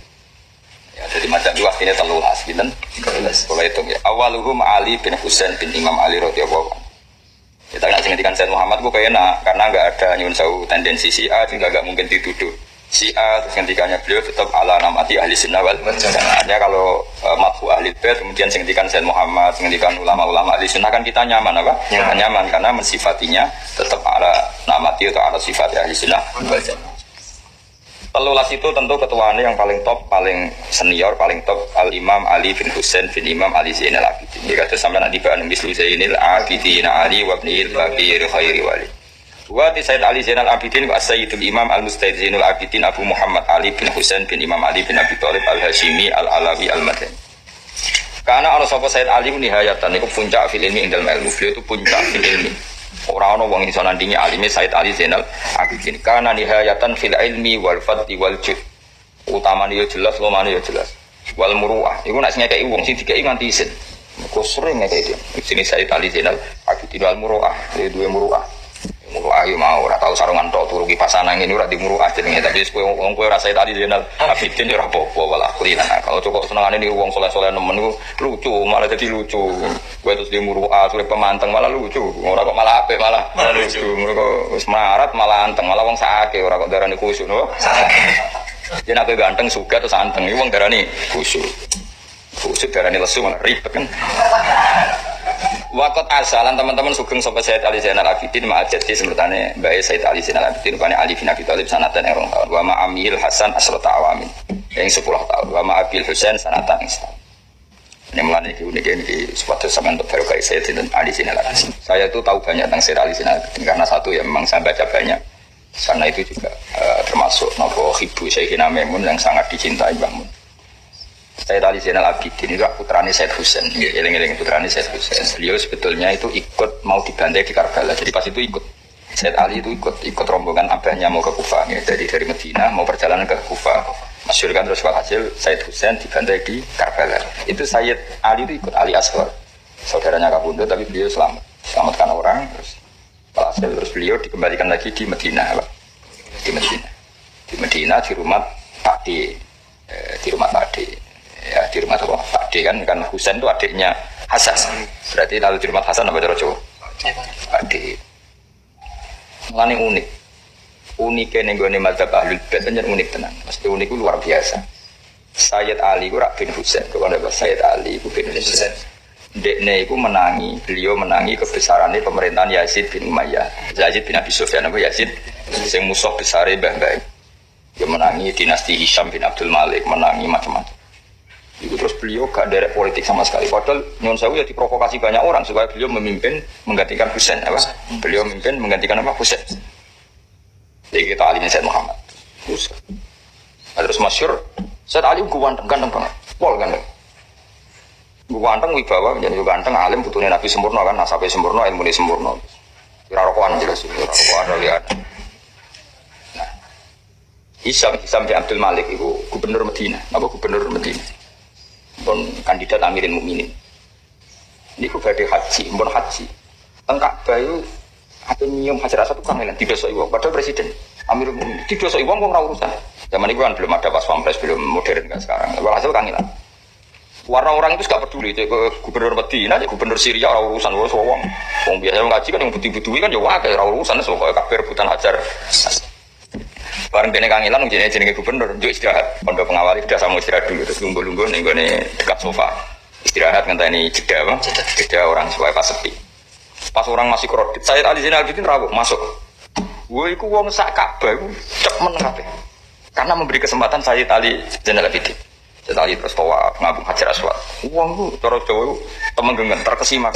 Ya jadi macam luas ini 13 pinten 13 kalau hitung ya. Awaluhum Ali bin Husain bin Imam Ali radhiyallahu anhu. Kita nak ngendikan Said Muhammad ku kayaknya karena enggak ada nyun sewu tendensi si A juga enggak mungkin dituduh si A, terus ngendikannya beliau tetap ala namati ahli sunnah wal jamaah. Artinya kalau madhu ahli bait kemudian ngendikan Said Muhammad, ngendikan ulama-ulama ahli sunnah kan kita nyaman apa? Nyaman karena mensifatinya tetap ala namati atau ala sifat ahli sunnah wal jamaah. Telulas itu tentu ketuanya yang paling top, paling senior, paling top Al-Imam Ali bin Husain bin Imam Ali Zainal Abidin. Jika itu sampai nanti ba'an mislu Zainal Abidin Ali wabni'il Bakir Khairi Wali. Wa di Sayyid Ali Zainal Abidin wa Sayyidul Imam Al-Mustahid Zainul Abidin Abu Muhammad Ali bin Husain bin Imam Ali bin Abi Thalib Al-Hashimi Al-Alawi Al-Madani. Karena Allah sapa Sayyid Ali nihayatan itu puncak fil ilmi indal ilmu. Beliau itu puncak fil ilmi. Orang orang yang iso nandingi alime Sayyid Ali Zainal Abidin. Karena nihayatan fil ilmi wal fadli wal jud. Utamane yo jelas, lomane yo jelas. Wal muruah. Iku nek sing ngekeki wong sing dikeki nganti isin. Kok sering ngekeki dia. Sini Sayyid Ali Zainal Abidin wal muruah. Dia duwe muruah. Muruah yo mau ora tau sarungan tok turu kipasan angin ora di muruah jenenge tapi wong kowe ora Sayyid Ali Zainal Abidin ora apa-apa wala kulina. Kalau cukup senengane niku wong soleh-soleh nemen niku lucu, malah jadi lucu. Kowe terus di muruah sore pemanteng malah lucu. Ora kok malah apik malah lucu. Mergo wis marat malah anteng, malah wong sakake ora kok darani khusyuk no. Yen aku ganteng suga terus anteng iki wong darani khusyuk. Khusyuk darani lesu malah ribet kan. Waktu asalan teman-teman sugeng sobat Sayyid Ali Zainal Abidin ma'ajati semertane Mbak Sayyid Ali Zainal Abidin rupanya Ali bin Abi Thalib sanatan yang rong tahun wa ma'amil Hasan asrota awamin yang 10 tahun wa ma'abil Husain sanatan yang setahun. Ini mulanya ini suatu sama untuk baru kayak Sayyid Ali Zainal Abidin. Saya itu tahu banyak tentang Sayyid Ali Zainal Abidin karena satu ya memang saya baca banyak karena itu juga termasuk nopo hibu Sayyidina Maimun yang sangat dicintai Mbah Mun. Sayyid Ali Zainal Abidin itu putrane Sayyid Husain. Eling-eling putrane Sayyid Husain. Beliau sebetulnya itu ikut mau dibantai di Karbala. Jadi pas itu ikut Sayyid Ali itu ikut rombongan abahnya mau ke Kufah. Ya. Dari Madinah mau perjalanan ke Kufah. Masyhur kan terus hasil Sayyid Husain dibantai di Karbala. Itu Sayyid Ali itu ikut Ali Asghar. Saudaranya Kabundut tapi beliau selamatkan orang terus beliau dikembalikan lagi di Madinah. Di Madinah di rumah Pak D. Di rumah Pak D. Ya di rumah Pak D kan Husain itu adiknya Hasan. Berarti lalu di rumah Hasan apa cara Jawa? Pak D. Mulane unik. Unike ning gone mazhab Ahlul Bait pancen unik tenan. Mesti unik luar biasa. Sayyid Ali ku rak bin Husain, kok ana Sayyid Ali ku bin Husain. Dekne iku menangi, beliau menangi kebesarannya pemerintahan Yazid bin Umayyah. Yazid bin Abi Sufyan apa Yazid sing musuh besare mbah-mbah. Dia menangi dinasti Hisham bin Abdul Malik, menangi macam-macam. Itu terus beliau gak derek politik sama sekali. Padahal nyuwun sewu ya diprovokasi banyak orang supaya beliau memimpin menggantikan Husain apa? Beliau memimpin menggantikan apa? Husain. Jadi kita alinya Said Muhammad. Terus masyhur Said Ali ganteng banget. Pol ganteng. Ganteng wibawa, jadi ganteng alim putune Nabi sempurna kan, nasabe sempurna, ilmune sempurna. Kira rokokan jelas, rokokan lihat. Nah, Hisham bin Abdul Malik itu gubernur Medina, apa gubernur Medina? Pun kandidat Amirin Mukminin. Ini ku badhe haji, pun haji. Tengkak bayu ate nyium Hajar Aswad kangelan didosoi wong, padahal presiden Amirul Mukminin didosoi wong ora urusan. Zaman itu kan belum ada pas pampres, belum modern kan sekarang. Walhasil kangelan. Warna orang itu gak peduli, cek gubernur Medina, cek gubernur Syria, orang urusan wong wong. Wong biasa ngaji kan yang putih-putih kan ya wae orang urusan soal kafir rebutan Hajar. Bareng dene kangelan jenenge gubernur, njuk istirahat. Pondok pengawal sudah sama istirahat dulu, terus lungguh-lungguh ning gone dekat sofa. Istirahat ngenteni jeda, Bang. Jeda orang supaya pas sepi. Pas orang masih kredit, Sayyid Ali Zainal Abidin rawuh masuk. Woi iku wong sak Ka'bah iku cek meneng kabeh. Karena memberi kesempatan Sayyid Ali Zainal Abidin. Tadi terus tawa ngabung Hajar Aswad. Uang tuh cara Jawa temenggengan terkesima.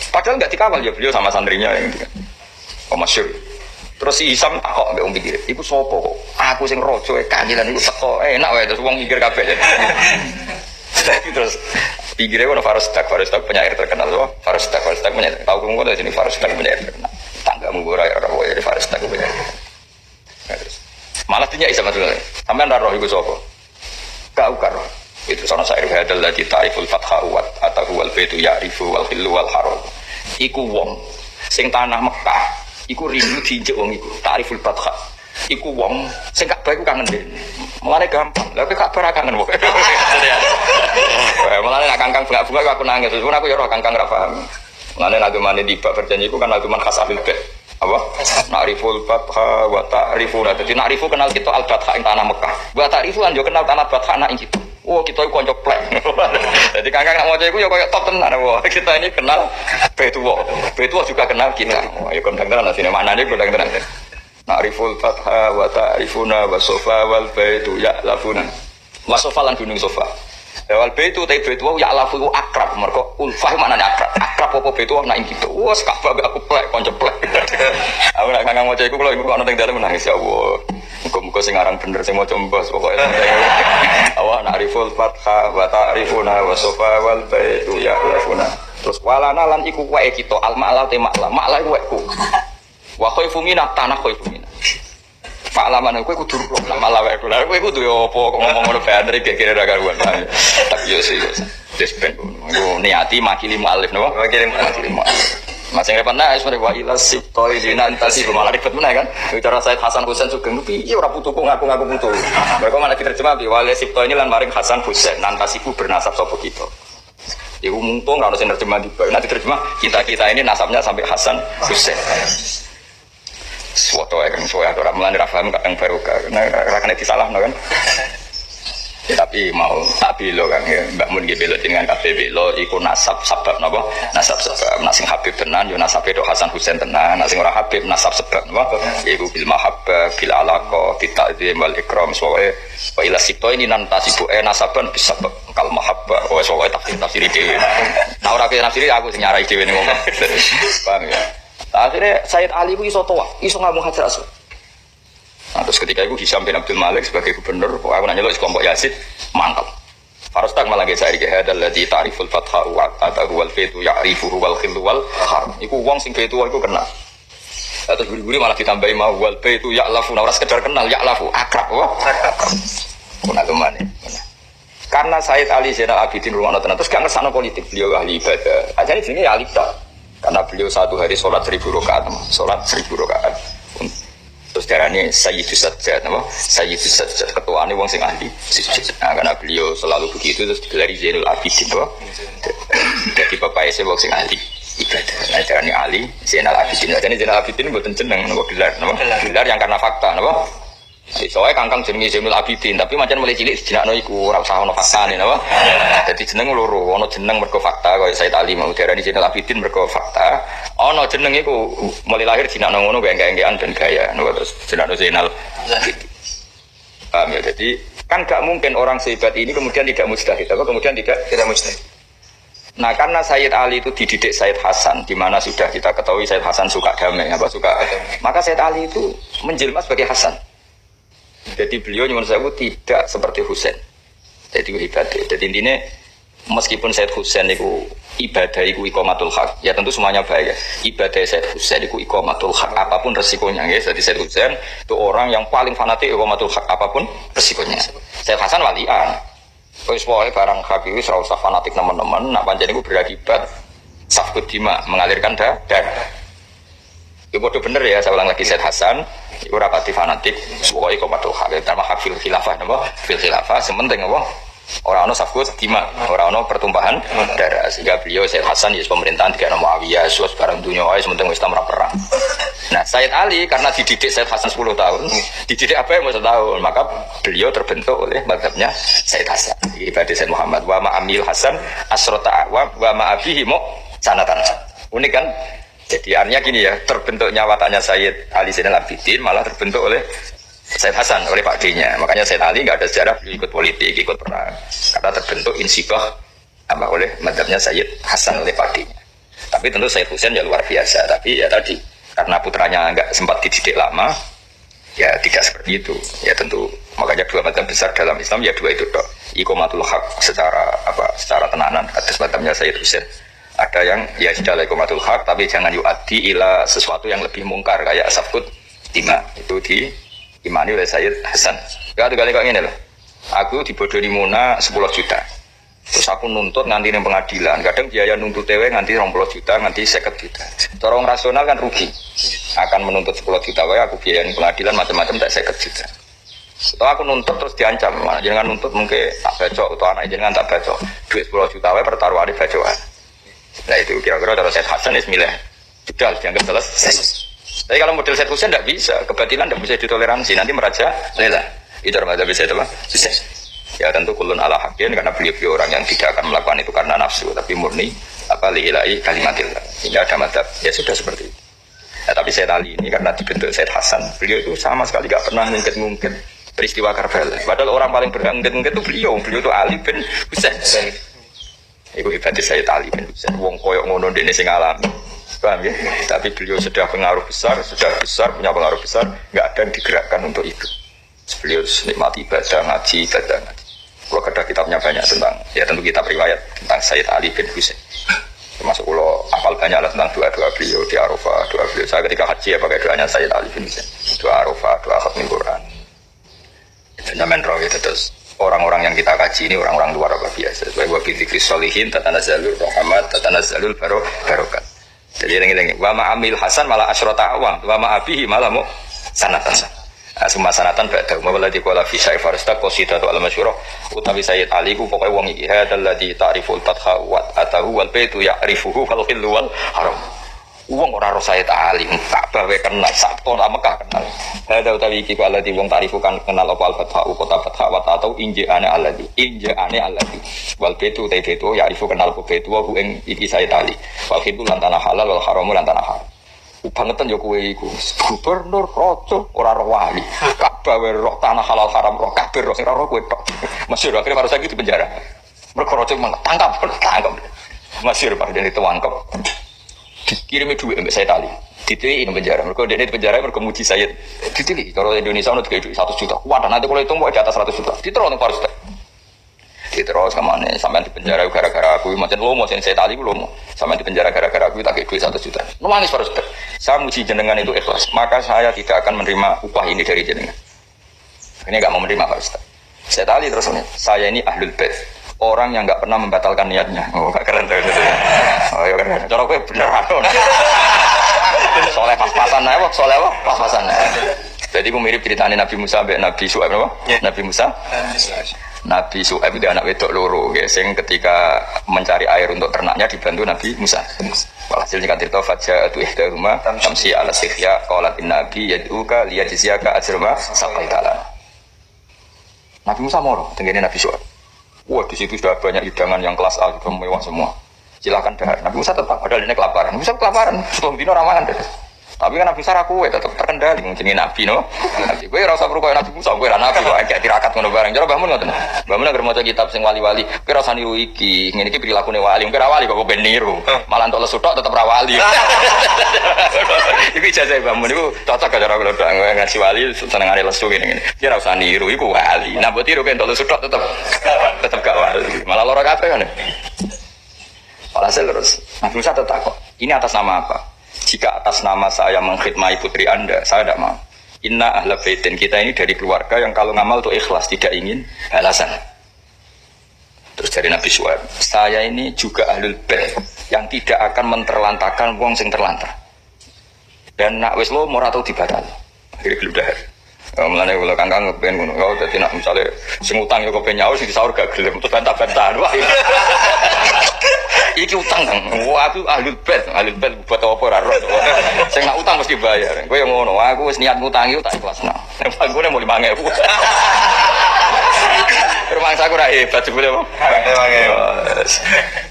Padahal nggak dikawal ya beliau sama santrinya yang gitu. Oh masyhur. Terus si Hisam kok mbek wong pikir, iku sapa kok? Aku sing raja kangelan iku teko enak wae terus wong mikir kabeh. Terus pikire ono Farosdak penyair terkenal loh. Farosdak penyair. Tahu kok dari sini Farosdak penyair terkenal. Tanggamu ora wae Farosdak penyair. Terus malah dinya Hisam tuh. Sampean ora roh iku sapa? Kau karo itu sana syair hadal lagi ta'riful fatha wa atahu wal baitu ya'rifu wal khillu wal haram iku wong sing tanah Mekah iku rindu diinjek wong iku ta'riful fatha iku wong sing Ka'bah iku kangen dene mulane gampang lha kok Ka'bah kangen wae mulane nek kangkang bunga-bunga aku nangis terus aku ya ora kangkang ra paham mulane lagemane tiba berjanji iku kan lageman khas ahli bait apa? Na'riful fatha wa ta'rifu. Dadi na'rifu kenal kita al-fatha ing tanah Mekah. Wa ta'rifu kan yo kenal tanah fatha ing kita. Oh, kita iku kanca plek. Dadi kakak nak maca iku yo koyo top tenan wae. Kita ini kenal Baitullah. Baitullah juga kenal kita. Wah, yo kondang tenan asine maknane kondang tenan. Na'riful fatha wa ta'rifuna wa sofa wal baitu ya'lafuna. Wa sofa lan gunung sofa. Wal baitu ta baitu ya lafu akrab mergo ulfah maknane akrab apa baitu ana ing kita wes Ka'bah aku plek kanca plek aku nek kanggo maca iku kula iku ana teng dalem nangis ya Allah muga-muga sing aran bener sing maca mbos pokoke awak na'riful fatha wa ta'rifuna wa sofa wal baitu ya lafuna terus walana lan iku wae kita al ma'la te ma'la iku waeku wa khaifu minat tanah khaifu minat pengalaman kowe kudu malah wae kula kowe kudu yo apa kok ngomong ngono bener iki kira ra karuan tapi yo sih despen ngono niati makili mualif napa makili mualif masing repot nah wis wa ila sibtoi dinantasi malah ribet meneh kan bicara Said Hasan Husain Sugeng piye ora putu kok ngaku putu mereka malah diterjemah bi wali sibtoi ini lan maring Hasan Husain nantasiku bernasab sapa kita iku mungtung ora ono sing terjemah dibak nanti terjemah kita ini nasabnya sampai Hasan Husain suatu kan soalnya orang melani rafaham kadang baru karena rakan itu salah kan ya, tapi mau tak bilo kan ya Mbak Mun belo dengan kabeh belo iku nasab sebab napa nasab sebab nasing Habib tenan yo nasab Dok Hasan Husain tenan nasing ora Habib nasab sebab napa iku bil mahabbah bil alaqa bita'dzim wal ikram soe wa ila sibto ini nantasibu nasaban bisa kal mahabbah wa soe tafsir dhewe nah ora kaya tafsir aku sing nyarai dhewe ngomong paham ya. Akhirnya Sayyid Ali itu iso toa, iso ngabung Hajar Aswad. Nah, terus ketika itu Hisham bin Abdul Malik sebagai gubernur, aku nanya lo kelompok Yazid, mantap. Farosdak malah gak saya hadal ladzi ta'riful fatha wa atahu wal fitu ya'rifuhu wal khillu wal haram. Iku wong sing fitu iku kenal. Terus guri-guri malah ditambahi mau wal fitu ya'lafu, ora sekedar kenal ya'lafu, akrab wae. Kuna temane. Karena Sayyid Ali Zainal Abidin rumono tenan terus gak ngersano politik, beliau ahli ibadah. Ajane jenenge ahli ibadah. Karena beliau satu hari sholat 1000 rakaat, sholat 1000 rakaat. Terus darahnya Sayyidus Sajjad, Sayyidus Sajjad, ketuanya wong sing ahli sujud. Nah, karena beliau selalu begitu terus digelari Zainul Abidin, jadi bapak saya wong sing ahli ibadah. Nah, darahnya Ali Zainal Abidin. Jadi Zainal Abidin buatan jeneng, gelar yang karena fakta, Soalnya kangkang jenenge Zainul Abidin, tapi macam mulai cilik jenakno iku ora usah ono faktane napa. Dadi jeneng loro, ono jeneng mergo fakta kaya Said Ali mau diarani Zainul Abidin mergo fakta. Ono jeneng iku mulai lahir jenakno ngono gaya-gayaan ben gaya. Terus jenakno Zainal Abidin. Paham ya? Jadi kan gak mungkin orang sehebat ini kemudian tidak mujtahid, apa kemudian tidak mujtahid. Nah karena Sayyid Ali itu dididik Sayyid Hasan, di mana sudah kita ketahui Sayyid Hasan suka damai, maka Sayyid Ali itu menjelma sebagai Hasan. Jadi beliau nyuwun sewu tidak seperti Husain. Jadi ibadah. Jadi intinya meskipun Sayyid Husain itu ibadah itu iqamatul haq, ya tentu semuanya baik ya. Ibadah Sayyid Husain itu iqamatul haq apapun resikonya ya. Jadi Sayyid Husain itu orang yang paling fanatik iqamatul haq apapun resikonya. Sayyid Hasan walian. Wis wae barang hak iki ora usah fanatik teman-teman, nak pancen iku berakibat safkut dima, mengalirkan darah. Ya bodoh bener ya, saya ulang lagi Said Hasan, iku ora pati fanatik, pokoke komatul hak, terma hak fil khilafah napa? Fil khilafah sementing apa? Ora ono safkut dima, ora ono pertumpahan darah. Sehingga beliau Said Hasan ya pemerintahan tiga Muawiyah, sus barang dunia wae sementing wis ora perang. Nah, Said Ali karena dididik Said Hasan 10 tahun, dididik apa yang 1 tahun, maka beliau terbentuk oleh mazhabnya Said Hasan. Ibadah Said Muhammad wa ma'amil Hasan asrota wa ma'abihi mu sanatan. Unik kan? Jadi artinya gini ya, terbentuknya wataknya Sayyid Ali Zainal Abidin malah terbentuk oleh Said Hasan, oleh Pak D-nya. Makanya Said Ali nggak ada sejarah beliau ikut politik, ikut perang. Karena terbentuk insibah apa oleh mazhabnya Sayyid Hasan oleh Pak D-nya. Tapi tentu Sayyid Husain ya luar biasa. Tapi ya tadi karena putranya nggak sempat dididik lama, ya tidak seperti itu. Ya tentu makanya dua mazhab besar dalam Islam ya dua itu dok. Iqamatul haq secara tenanan atas mazhabnya Sayyid Husain. Ada yang ya sudah iqamatul haq tapi jangan yu'addi ila sesuatu yang lebih mungkar kayak safkut dima. Itu diimani oleh Sayyid Hasan. Ya kali kok ngene loh. Aku dibodohi Muna 10 juta. Terus aku nuntut nganti ning pengadilan. Kadang biaya nuntut tewe nganti 20 juta, nganti 50 juta. Cara orang rasional kan rugi. Akan menuntut 10 juta wae aku biaya ning pengadilan macam-macam tak 50 juta. Atau aku nuntut terus diancam, jangan nuntut mungkin tak bacok atau anak jangan tak bacok. Duit 10 juta wae pertaruhan di bacokan. Nah itu kira-kira cara Said Hasan ismillah. Sudah dianggap selesai. Tapi kalau model Said Husain tidak bisa, kebatilan tidak bisa ditoleransi, nanti merajalela. Itu remaja bisa itu, bisa. Ya tentu kulun ala hakin karena beliau orang yang tidak akan melakukan itu karena nafsu, tapi murni apa lillahi kalimatillah. Tidak ada madhab. Ya sudah seperti itu. Ya, tapi Said Ali ini karena dibentuk Said Hasan, beliau itu sama sekali tidak pernah mungkin peristiwa Karbala. Padahal orang paling berhak mungkin itu beliau itu Ali bin Husain. Ibu hebatnya Said Ali bin Husain. Wong koyok ngono dene sing alami. Paham ya? Tapi beliau sudah pengaruh besar, punya pengaruh besar, nggak ada yang digerakkan untuk itu. Beliau nikmati ibadah ngaji. Kalau ada kitabnya banyak tentang, ya tentu kitab riwayat tentang Sayyid Ali bin Husain. Termasuk kalau hafal banyak lah tentang doa-doa beliau di Arafah, doa beliau. Saya ketika haji ya pakai doanya Sayyid Ali bin Husain. Doa Arafah, doa khatmil Quran. Itu namanya roh itu terus. Orang-orang yang kita kaji ini orang-orang luar biasa. Sebagai wabi dzikri sholihin, tatanazzalul rahmat, tatanazzalul barokat. Jadi ini wa ma'amil Hasan malah asyrota awam, wa ma'abihi malah mu sanatan. Semua sanatan ba'da mawaladi qala fi syai farista qasidatu al-masyhurah utawi Sayyid Ali ku pokoke wong iki hadzal ladzi ta'riful fatha wa atahu wal baitu ya'rifuhu fal khillu wal haram. Wong ora ro Sayyid Ali Ka'bah wae kenal Sabto nang Mekah kenal. Hadzal utawi iki ku alladzi wong ta'rifu kan kenal apa al-fatha kota fatha wa atau inja'ane alladzi wal baitu taitu ya'rifu kenal ku baitu wa ing iki Sayyid Ali wal khillu lan tanah halal wal haramu lan tanah haram. Bangetan yo kowe iku gubernur raja ora roh wali Ka'bah wae roh tanah halal haram roh kabeh roh sing ora roh kowe tok masyhur akhirnya baru saiki di penjara mergo raja tangkap masyhur Pak Dene ditangkap dikirimi duit mbek Sayyid Ali ditiki ning penjara mergo dene di penjara mergo muji Sayyid ditiki kalau Indonesia ono duit 100 juta wadah nanti kalau hitung di atas 100 juta ditero ning Paris terus kemana sampai di penjara gara-gara aku macam lomo sing Sayyid Ali lomo sampai di penjara gara-gara aku tak duit 100 juta nangis terus saya muji jenengan itu ikhlas maka saya tidak akan menerima upah ini dari jenengan ini enggak mau menerima Pak Ustaz Sayyid Ali terus saya ini ahlul bait orang yang enggak pernah membatalkan niatnya oh keren tuh oh ya keren cara kowe beneran soleh pas-pasan ae kok soleh kok pas-pasan jadi aku mirip ceritanya Nabi Musa sampai Nabi Syuaib apa? Nabi Musa Nabi Syuaib itu anak wedok loro sing ketika mencari air untuk ternaknya dibantu Nabi Musa. Walhasil jika cerita faja'atu ihdahuma tamsi ala sihya qalat innabi yad'uka liyajziyaka ajra ma saqaitala. Nabi Musa moro, tenggene Nabi Syuaib. Wah, di situ sudah banyak hidangan yang kelas A, juga mewah semua. Silakan dahar. Nabi Musa tetap padahal ini kelaparan. Nabi Musa kelaparan, sebelum dino ramahan deh. Tapi kan Nabi Musa raku tetap terkendali jenenge Nabi no. Nabi kowe ora usah perlu koyo Nabi Musa, kowe ora nabi kok agak tirakat ngono bareng. Cara bangun ngoten. Bangun agar maca kitab sing wali-wali, kowe ora usah niru iki. Ngene iki prilakune wali, kowe ora wali kok ben niru. Malah entuk lesu tok tetep ra wali. Iku ijazah bangun niku cocok cara kula tok ngaji wali senengane lesu ngene. Kowe ora usah niru iku wali. Nah mbok tiru kowe entuk lesu tok tetep gak wali. Malah lara kabeh kan. Walhasil terus Nabi Musa takok, ini atas nama apa? Jika atas nama saya mengkhidmati putri Anda, saya tidak mau. Inna ahla baitin, kita ini dari keluarga yang kalau ngamal itu ikhlas, tidak ingin balasan. Terus dari Nabi Syuaib, saya ini juga ahlul bait yang tidak akan menterlantarkan wong sing terlantar. Dan nak wis lo ora tau dibatal. Akhire gludar. Mulane kula kangkang ngepen ngono. Oh dadi nak misale sing utang yo kepen nyaur sing disaur gak gelem terus bantah-bantahan. Wah. Iki utang Kang. Wah aku ahlul bait buat apa ora ro. Sing nak utang mesti bayar. Kowe yo ngono. Aku wis niat ngutangi tak ikhlasno. Panggone mau 5.000. Rumah saku ora hebat jebule apa? 5.000.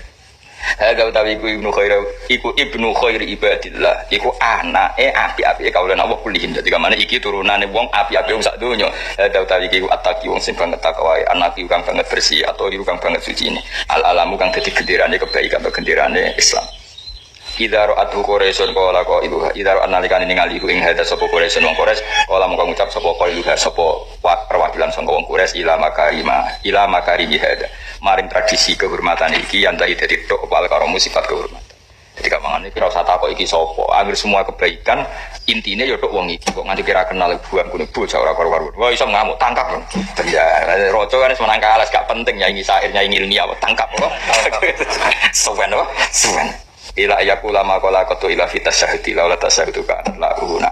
Hadza utawi iku ibnu khairi ibadillah, iku anake api-api kaula Allah kulihin. Dadi kamane iki turunane wong api-api wong sak donya. Hadza utawi iku ataki wong sing banget takwa, anaki kang banget bersih atau iku kang banget suci ini. Al-alamu kang dadi genderane kebaikan atau genderane Islam. Idza ra'atu Quraisyun qala qailuha idza ra'an nalikane ningali iku ing hadza sapa Quraisyun wong Quraisy qala mung ngucap sapa qailuha sapa perwakilan saka wong Quraisy ila makarimi hadza maring tradisi kehormatan iki yang dadi tok wal karo sifat kehormatan. Jadi kamangan iki ora usah takok iki sapa. Angger semua kebaikan intine ya tok wong iki kok nganti kira kenal buang kene bocah ora karo-karo. Wah iso ngamuk tangkap. Ya roco kan wis menang kalah gak penting nyanyi syair nyanyi ilmiah tangkap kok. Suwen apa? Suwen. Ila yakula makola kotu ila fitas syahudi laula tasyahudu kanat la'una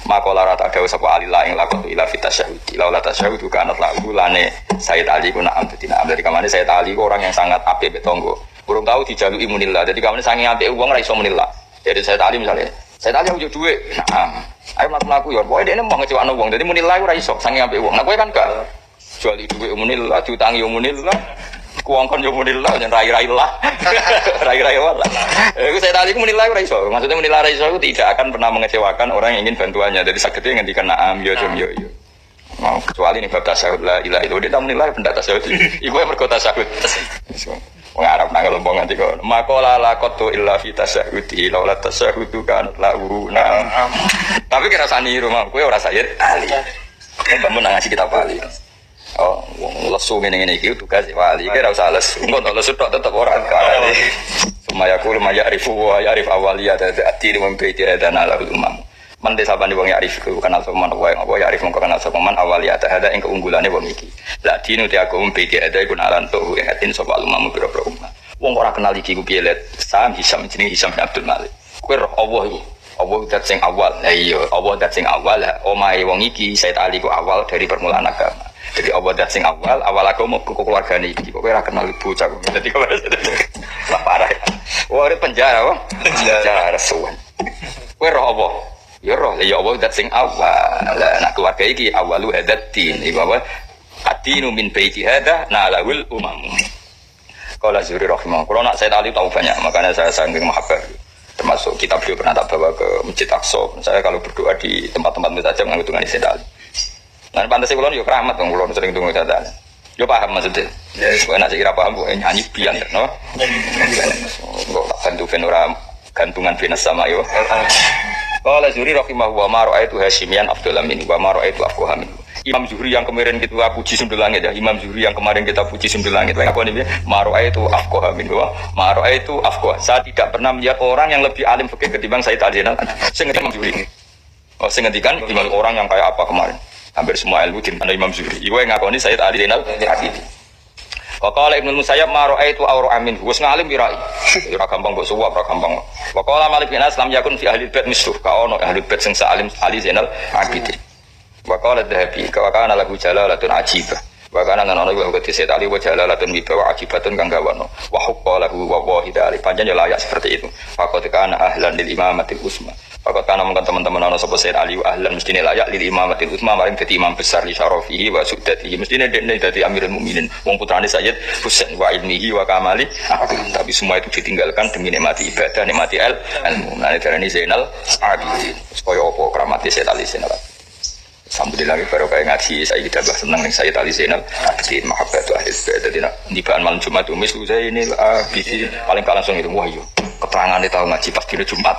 makola rata dawa sapa alila ing lakotu ila fitas syahudi laula tasyahudu kanat la'ulane Sayyid Ali ku na'am betina dari kamane Sayyid Ali ku orang yang sangat apik betonggo urung tahu dijaluki munillah jadi kamane sange apik wong ra iso munillah jadi Sayyid Ali misalnya Sayyid Ali ujuk duit na'am ayo mlaku ya pokoke dene mau ngecewakno wong jadi munillah ku ra iso sange apik wong nah kowe kan gak jual duit munillah diutangi munillah kuangkon yo munillah jan rai-rai lah. Rai-rai lah. Iku saya tadi munillah ora iso. Maksudnya munillah ora iso itu tidak akan pernah mengecewakan orang yang ingin bantuannya. Jadi sakitnya ngendikan na'am yo jom yo. Mau kecuali nih bab tasyahud la ilaha illallah dia munillah pendak tasyahud. Iku yang mergo tasyahud. Wong Arab nang lombong nganti kok. Maqala laqatu illa fi tasyahudi laula tasyahudu kan launa. Tapi kira sani rumah kowe ora Sayyid Ali. Kamu nang ngaji kitab Ali. Oh, wong lesu ngene-ngene iki tugas wali iki ora usah lesu. Engko lesu tok tetep ora kare. Sumaya kul ma'arifu wa ya'rif awaliyat adzati wa baiti adana lahul umam. Man desa bani wong ya'rif ku kenal sapa man wae apa ya'rif mung kenal sapa man awaliyat hada ing keunggulane wong iki. La dinu ti aku baiti ada iku nalan tuh hatin sapa umam pira-pira umam. Wong ora kenal iki ku piye let Sam Hisam jenenge Hisam bin Abdul Malik. Kowe roh Allah iku. Allah dat sing awal. Lah iya, Allah dat sing awal. Omahe wong iki Sayyid Ali ku awal dari permulaan agama. Jadi Allah dat sing awal aku mau keluargane iki kok ora kenal bocah kok. Dadi kok lah parah. Wah, ini penjara kok. Penjara suwen. Kowe roh apa? Ya roh, ya Allah dat sing awal. Lah nak keluarga iki awalu hadatin. Iku apa? Adinu min baiti hada nalahul umam. Qala Zuhri rahimahullah. Kalau nak saya tahu banyak, makanya saya saking mahabbah. Termasuk kitab beliau pernah tak bawa ke Masjid Aqsa. Saya kalau berdoa di tempat-tempat mustajab menghitungan Sayyid Ali. Nah, pantas kulon yo keramat dong kulon sering tunggu catatan. Yo paham maksudnya. Ya, enak sih kira paham kok nyanyi pian no. Kok tak bantu fenora gantungan finas sama yo. Qala Zuhri rahimahullah ma ra'aitu Hasyimian afdal min wa ma ra'aitu afqaha min. Imam Zuhri yang kemarin kita puji sundul langit ya. Imam Zuhri yang kemarin kita puji sundul langit. Apa nih? Ma ra'aitu afqaha min wa ma ra'aitu afqaha. Saya tidak pernah melihat orang yang lebih alim fikih ketimbang Sayyid Ali Zainal. Sing Imam Zuhri. Oh, sing ngendikan timbang orang yang kayak apa kemarin. Hampir semua ilmu di mana Imam Zuhri. Iku yang ngakoni Sayyid Ali Zainal Abidin. Qala Ibnu Musayyab ma ra'aitu auru amin. Wis ngalim pirai. Ora gampang mbok suwap, ora gampang. Qala Malik bin Aslam yakun fi ahli bait misluh. Ka ono ahli bait sing salim Ali Zainal Abidin. Wa qala Dhahabi ka kana lagu jalalatun ajibah. Wa kana ana ono wa Sayyid Ali wa jalalatun wibawa ajibatun kang gawono. Wa hukka lahu wa wahida ali. Panjen ya layak seperti itu. Faqad kana ahlan lil imamatil usma. Pakot kana mengkon teman-teman ana sapa Sayyid Ali ahlan mestine layak lil imamatil utsma maring dadi imam besar li syarafihi wa suddatihi mestine dekne dadi amirul mukminin wong putrane Sayyid Husain wa ilmihi wa kamali tapi semua itu ditinggalkan demi nikmati ibadah nikmati ilmu nah darani Zainal Abidin supaya apa kramate Sayyid Ali Zainal alhamdulillah baru kayak ngaji saya kita bahas tentang Sayyid Ali Zainal Abidin mahabbatu ahli bait dadi nibaan malam Jumat umis saya ini Abidin paling langsung itu wah yo keterangan dia tahu ngaji pas di Jumat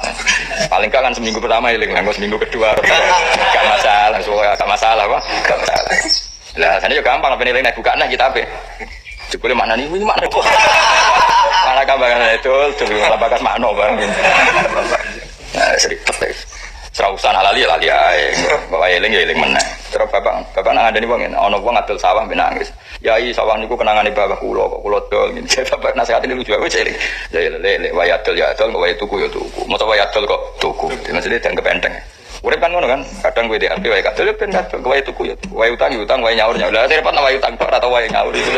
paling kan seminggu pertama hilang seminggu kedua gak masalah soalnya gak masalah pak gak masalah lah sana juga gampang apa nilai naik buka nah kita apa jebule makna ini makna malah gambaran itu malah bakas makna barang nah seribet serausan lali ae bawa eling ya eling meneh terus bapak nang andani wong ana wong ngadol sawah ben nangis yai sawah niku kenangane bapak kula kok kula dol ngene bapak nasehatine lucu wae eling ya lek wae adol ya adol kok wae tuku ya tuku mosok wae adol kok tuku maksudnya dianggap enteng urip kan ngono kan kadang kowe DRP wae kadol ben kadol wae tuku ya wae utang wae nyaur lah repot wae utang tok atau wae nyaur itu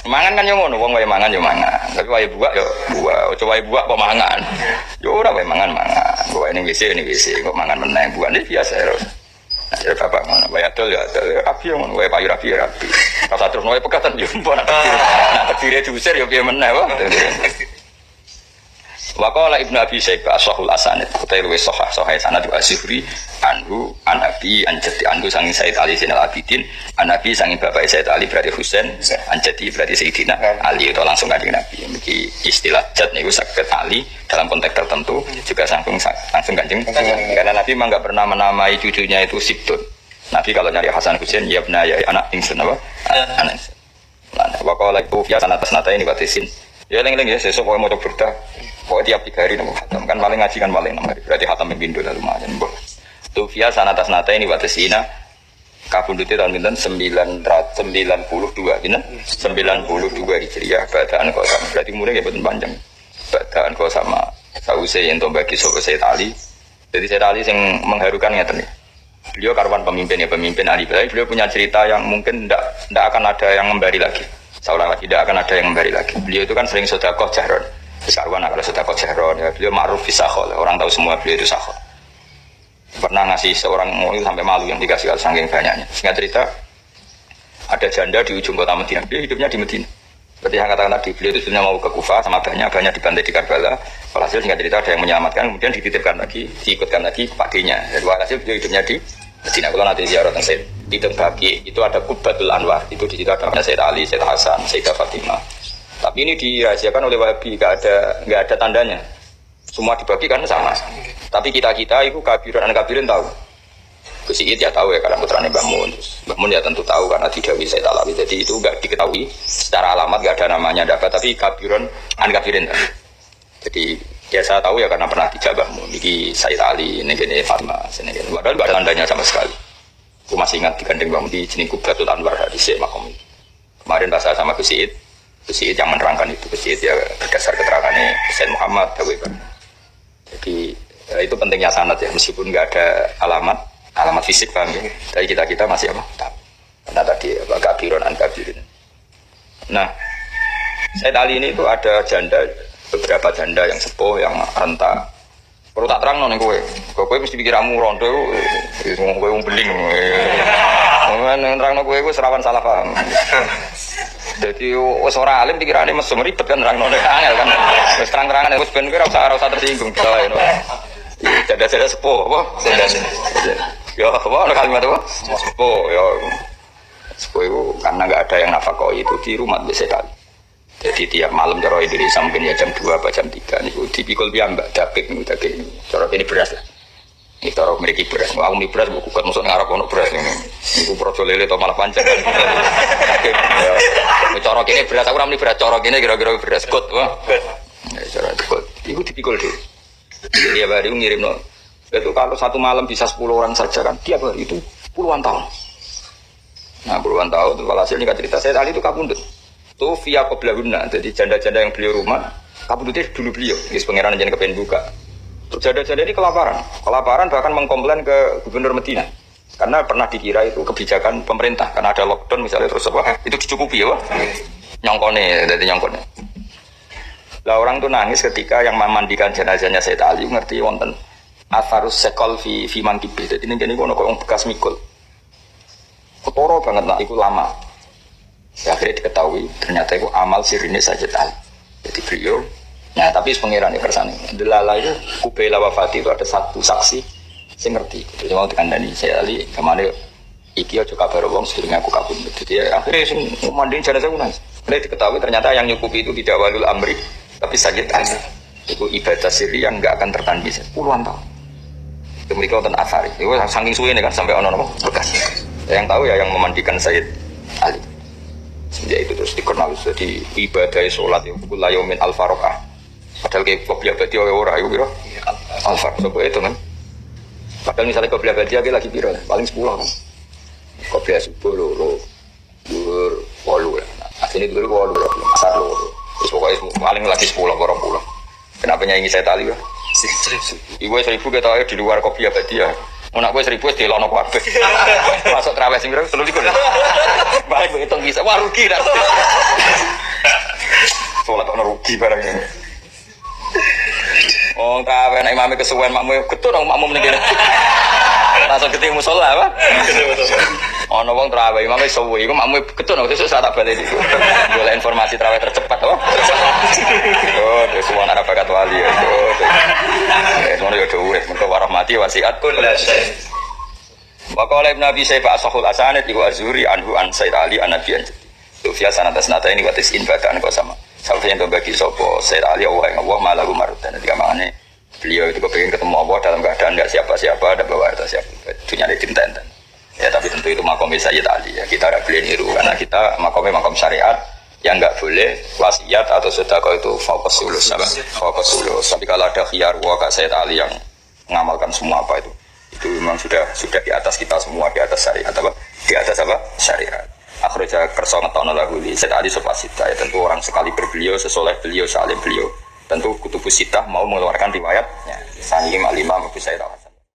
mangan kan yo ngono wong wae mangan yo mangan tapi wae buak yo buak aja wae buak kok mangan yo ora wae mangan wae ning WC kok mangan meneh buak iki biasa terus ya bapak ngono wae adol ya adol rapi yo ngono wae payu rapi rasa terus wae pegatan yo mbok nak terdire diusir yo piye meneh wae Waqala Ibnu Abi Syaibah sahul asanid utai luwes sahih sanad wa Zuhri anhu anabi anjati anhu sanging Sayyid Ali Zainal Abidin anabi sanging bapak Sayyid Ali berarti Husain anjati berarti Sayyidina Ali itu langsung kanjeng Nabi iki istilah jad niku saged Ali dalam konteks tertentu juga langsung kanjeng karena Nabi memang enggak pernah menamai cucunya itu Sibtun Nabi kalau nyari Hasan Husain ya bna ya anak ingsun apa anak waqala itu ya sanad tasnata ini batisin ya eling-eling ya sesuk kowe maca burda pokoknya tiap 3 hari nemu khatam kan paling ngaji kan paling 6 hari berarti khatam pindho lah lumayan mbok Tufia sanatas nata ini watesina kabundute tahun pinten 992 pinten 92 Hijriah badaan kosam berarti umurnya ya betul panjang badaan kosam sause yen to bagi sapa Sayyid Ali jadi Sayyid Ali yang mengharukan ngeten beliau karwan pemimpin Ali beliau punya cerita yang mungkin tidak akan ada yang membari lagi seolah tidak akan ada yang membari lagi beliau itu kan sering sedekah jahron Sekarwan kalau sudah kau jahron ya beliau ma'ruf bisakhol orang tahu semua beliau itu sakhol pernah ngasih seorang itu sampai malu yang dikasih saking banyaknya sehingga cerita ada janda di ujung kota Madinah beliau hidupnya di Madinah seperti yang katakan tadi beliau itu sebenarnya mau ke Kufah sama banyak dibantai di Karbala walhasil sehingga cerita ada yang menyelamatkan kemudian dititipkan lagi diikutkan lagi pakainya dan walhasil beliau hidupnya di Madinah kalau nanti ziarah teng Sayyid di Baqi itu ada Qubbatul Anwar itu di situ ada Sayyid Ali, Sayyid Hasan, Sayyidah Fatimah tapi ini dirahasiakan oleh Wahabi nggak ada tandanya semua dibagi kan sama tapi kita itu kabirin tahu Gus Iid ya tahu ya karena putranya Mbah Mun ya tentu tahu karena didawi Sayyid Alawi jadi itu nggak diketahui secara alamat nggak ada namanya tapi kabirin tahu jadi ya saya tahu ya karena pernah dijabah Mun ini Sayyid Ali ini Fatma padahal nggak ada tandanya sama sekali aku masih ingat digandeng Mbah Mun di jenis Qubbatul Anwar di Syekh Makom kemarin bahasa sama Gus Iid yang menerangkan itu ya berdasar keterangannya Husain Muhammad Daweban. Jadi itu pentingnya sanad ya meskipun nggak ada alamat fisik paham ya. Tapi kita masih apa? Tahu. Karena tadi apa kabiron an kabirin. Nah, Sayyid Ali ini itu ada beberapa janda yang sepuh yang renta. Perlu tak terang nong kowe mesti pikiranmu rondo kowe beling. Nerangno kowe serawan salah paham. Jadi wis ora alim pikirane mesum ribet kan nerangno angel kan. Wis terang-terangan wis ben ora usah tersinggung kita wae. Janda-janda sepuh apa? Ya apa ana kalimat apa? Sepuh ya. Sepuh itu karena enggak ada yang nafkahi itu di rumah biasa kali. Jadi tiap malam cara Indonesia mungkin ya jam 2 atau jam 3 niku dipikul piyambak daging. Cara ini beras lah. Ini taruh memiliki beras, aku mi beras buku kan maksudnya ngarap ono beras ini. Iku projo lele atau malah pancen. Corok ini beras, aku ramai beras corok ini kira-kira beras kot, wah. Cara kot, itu dipikul deh. Dia baru ngirim no. Itu kalau satu malam bisa 10 orang saja kan, tiap hari itu puluhan tahun. Nah puluhan tahun, kalau hasilnya cerita saya tadi itu kabundut. Tuh via koblahuna, jadi janda-janda yang beli rumah, kabundutnya dulu beliau, guys pangeran jangan kepengen buka. Janda-janda ini kelaparan bahkan mengkomplain ke gubernur Medina karena pernah dikira itu kebijakan pemerintah karena ada lockdown misalnya terus apa itu dicukupi ya nyongkone. Lah orang tuh nangis ketika yang memandikan jenazahnya Sayyid Ali ngerti wonten atharus sekol fi mangkibe. Jadi ini kono kok bekas mikul. Ketoro banget lah, itu lama. Ya, akhirnya diketahui ternyata itu amal sirine Sayyid Ali. Jadi beliau, nah tapi pengiran ya kersane. Delala itu kubela wafati itu ada satu saksi saya ngerti. Jadi mau dikandani Sayyid Ali kemana iki aja kabar wong sedurunge aku kabur. Jadi ya, akhirnya sing mandiin jenazah ku nangis. Akhirnya diketahui ternyata yang nyukupi itu tidak walul amri tapi Sayyid Ali. Itu ibadah siri yang enggak akan tertandis puluhan tahun. Itu mereka wonten asari. Itu saking suwe kan sampai ono napa bekas. Yang tahu ya yang memandikan Sayyid Ali. Semenjak itu terus dikenal jadi ibadah sholat yang kula yaumin al-farokah. Padahal kayak kopiah abadi ora itu biro al-farokah itu kan. Padahal misalnya kopiah abadi lagi biro paling 10 kan. Kopiah subuh loro dur 8 lah. Asline dur 8 asar loro. Terus pokoknya paling lagi 10 orang pulang. Kenapa nyanyi Sayyid Ali ya? 1000. Ibu 1000 kita di luar kopiah abadi ya. Anak gue 1000 di lono kabeh. Masuk terawih sing pira 23. Balik hitung bisa. Wah rugi dah. Salat ono rugi barangnya. Oh, terawih nek imame kesuwen makmu getun makmu ning kene. Langsung ketemu musala apa? Ono wong terawih imame suwi iku makmu getun sesuk sak tak bali iki. Golek informasi terawih tercepat oh. Oh, terus wong arep bakat wali ya. Ngono yo dhewe, mengko warahmati wasiat kun. Maka oleh Nabi saya Pak Sahul Asanid Ibu Azuri Anhu An Sayyid Ali An Nabi Anjadi Sufya sanatas nata ini watis inbadaan kau sama sampai yang bagi sopo Sayyid Ali Allah yang Allah malah marutan. Jadi makanya beliau itu kepingin ketemu Allah dalam keadaan nggak siapa-siapa ada bawa harta siapa dunia di tinta-tinta. Ya tapi tentu itu makom Sayyid Ali ya kita tidak boleh niru karena kita makom syariat yang nggak boleh wasiat atau sedekah itu fokus sulus apa fokus sulus. Tapi kalau ada khiyar waka Sayyid Ali yang mengamalkan semua apa itu memang sudah di atas kita semua di atas syariat apa di atas apa syariat. Akhirnya kerso ngetono lagu li Sayyid Ali Sofasita ya tentu orang sekali berbeliau sesoleh beliau salim beliau tentu kutubus sitah mau mengeluarkan riwayatnya Sahih Imam Abu Sayyid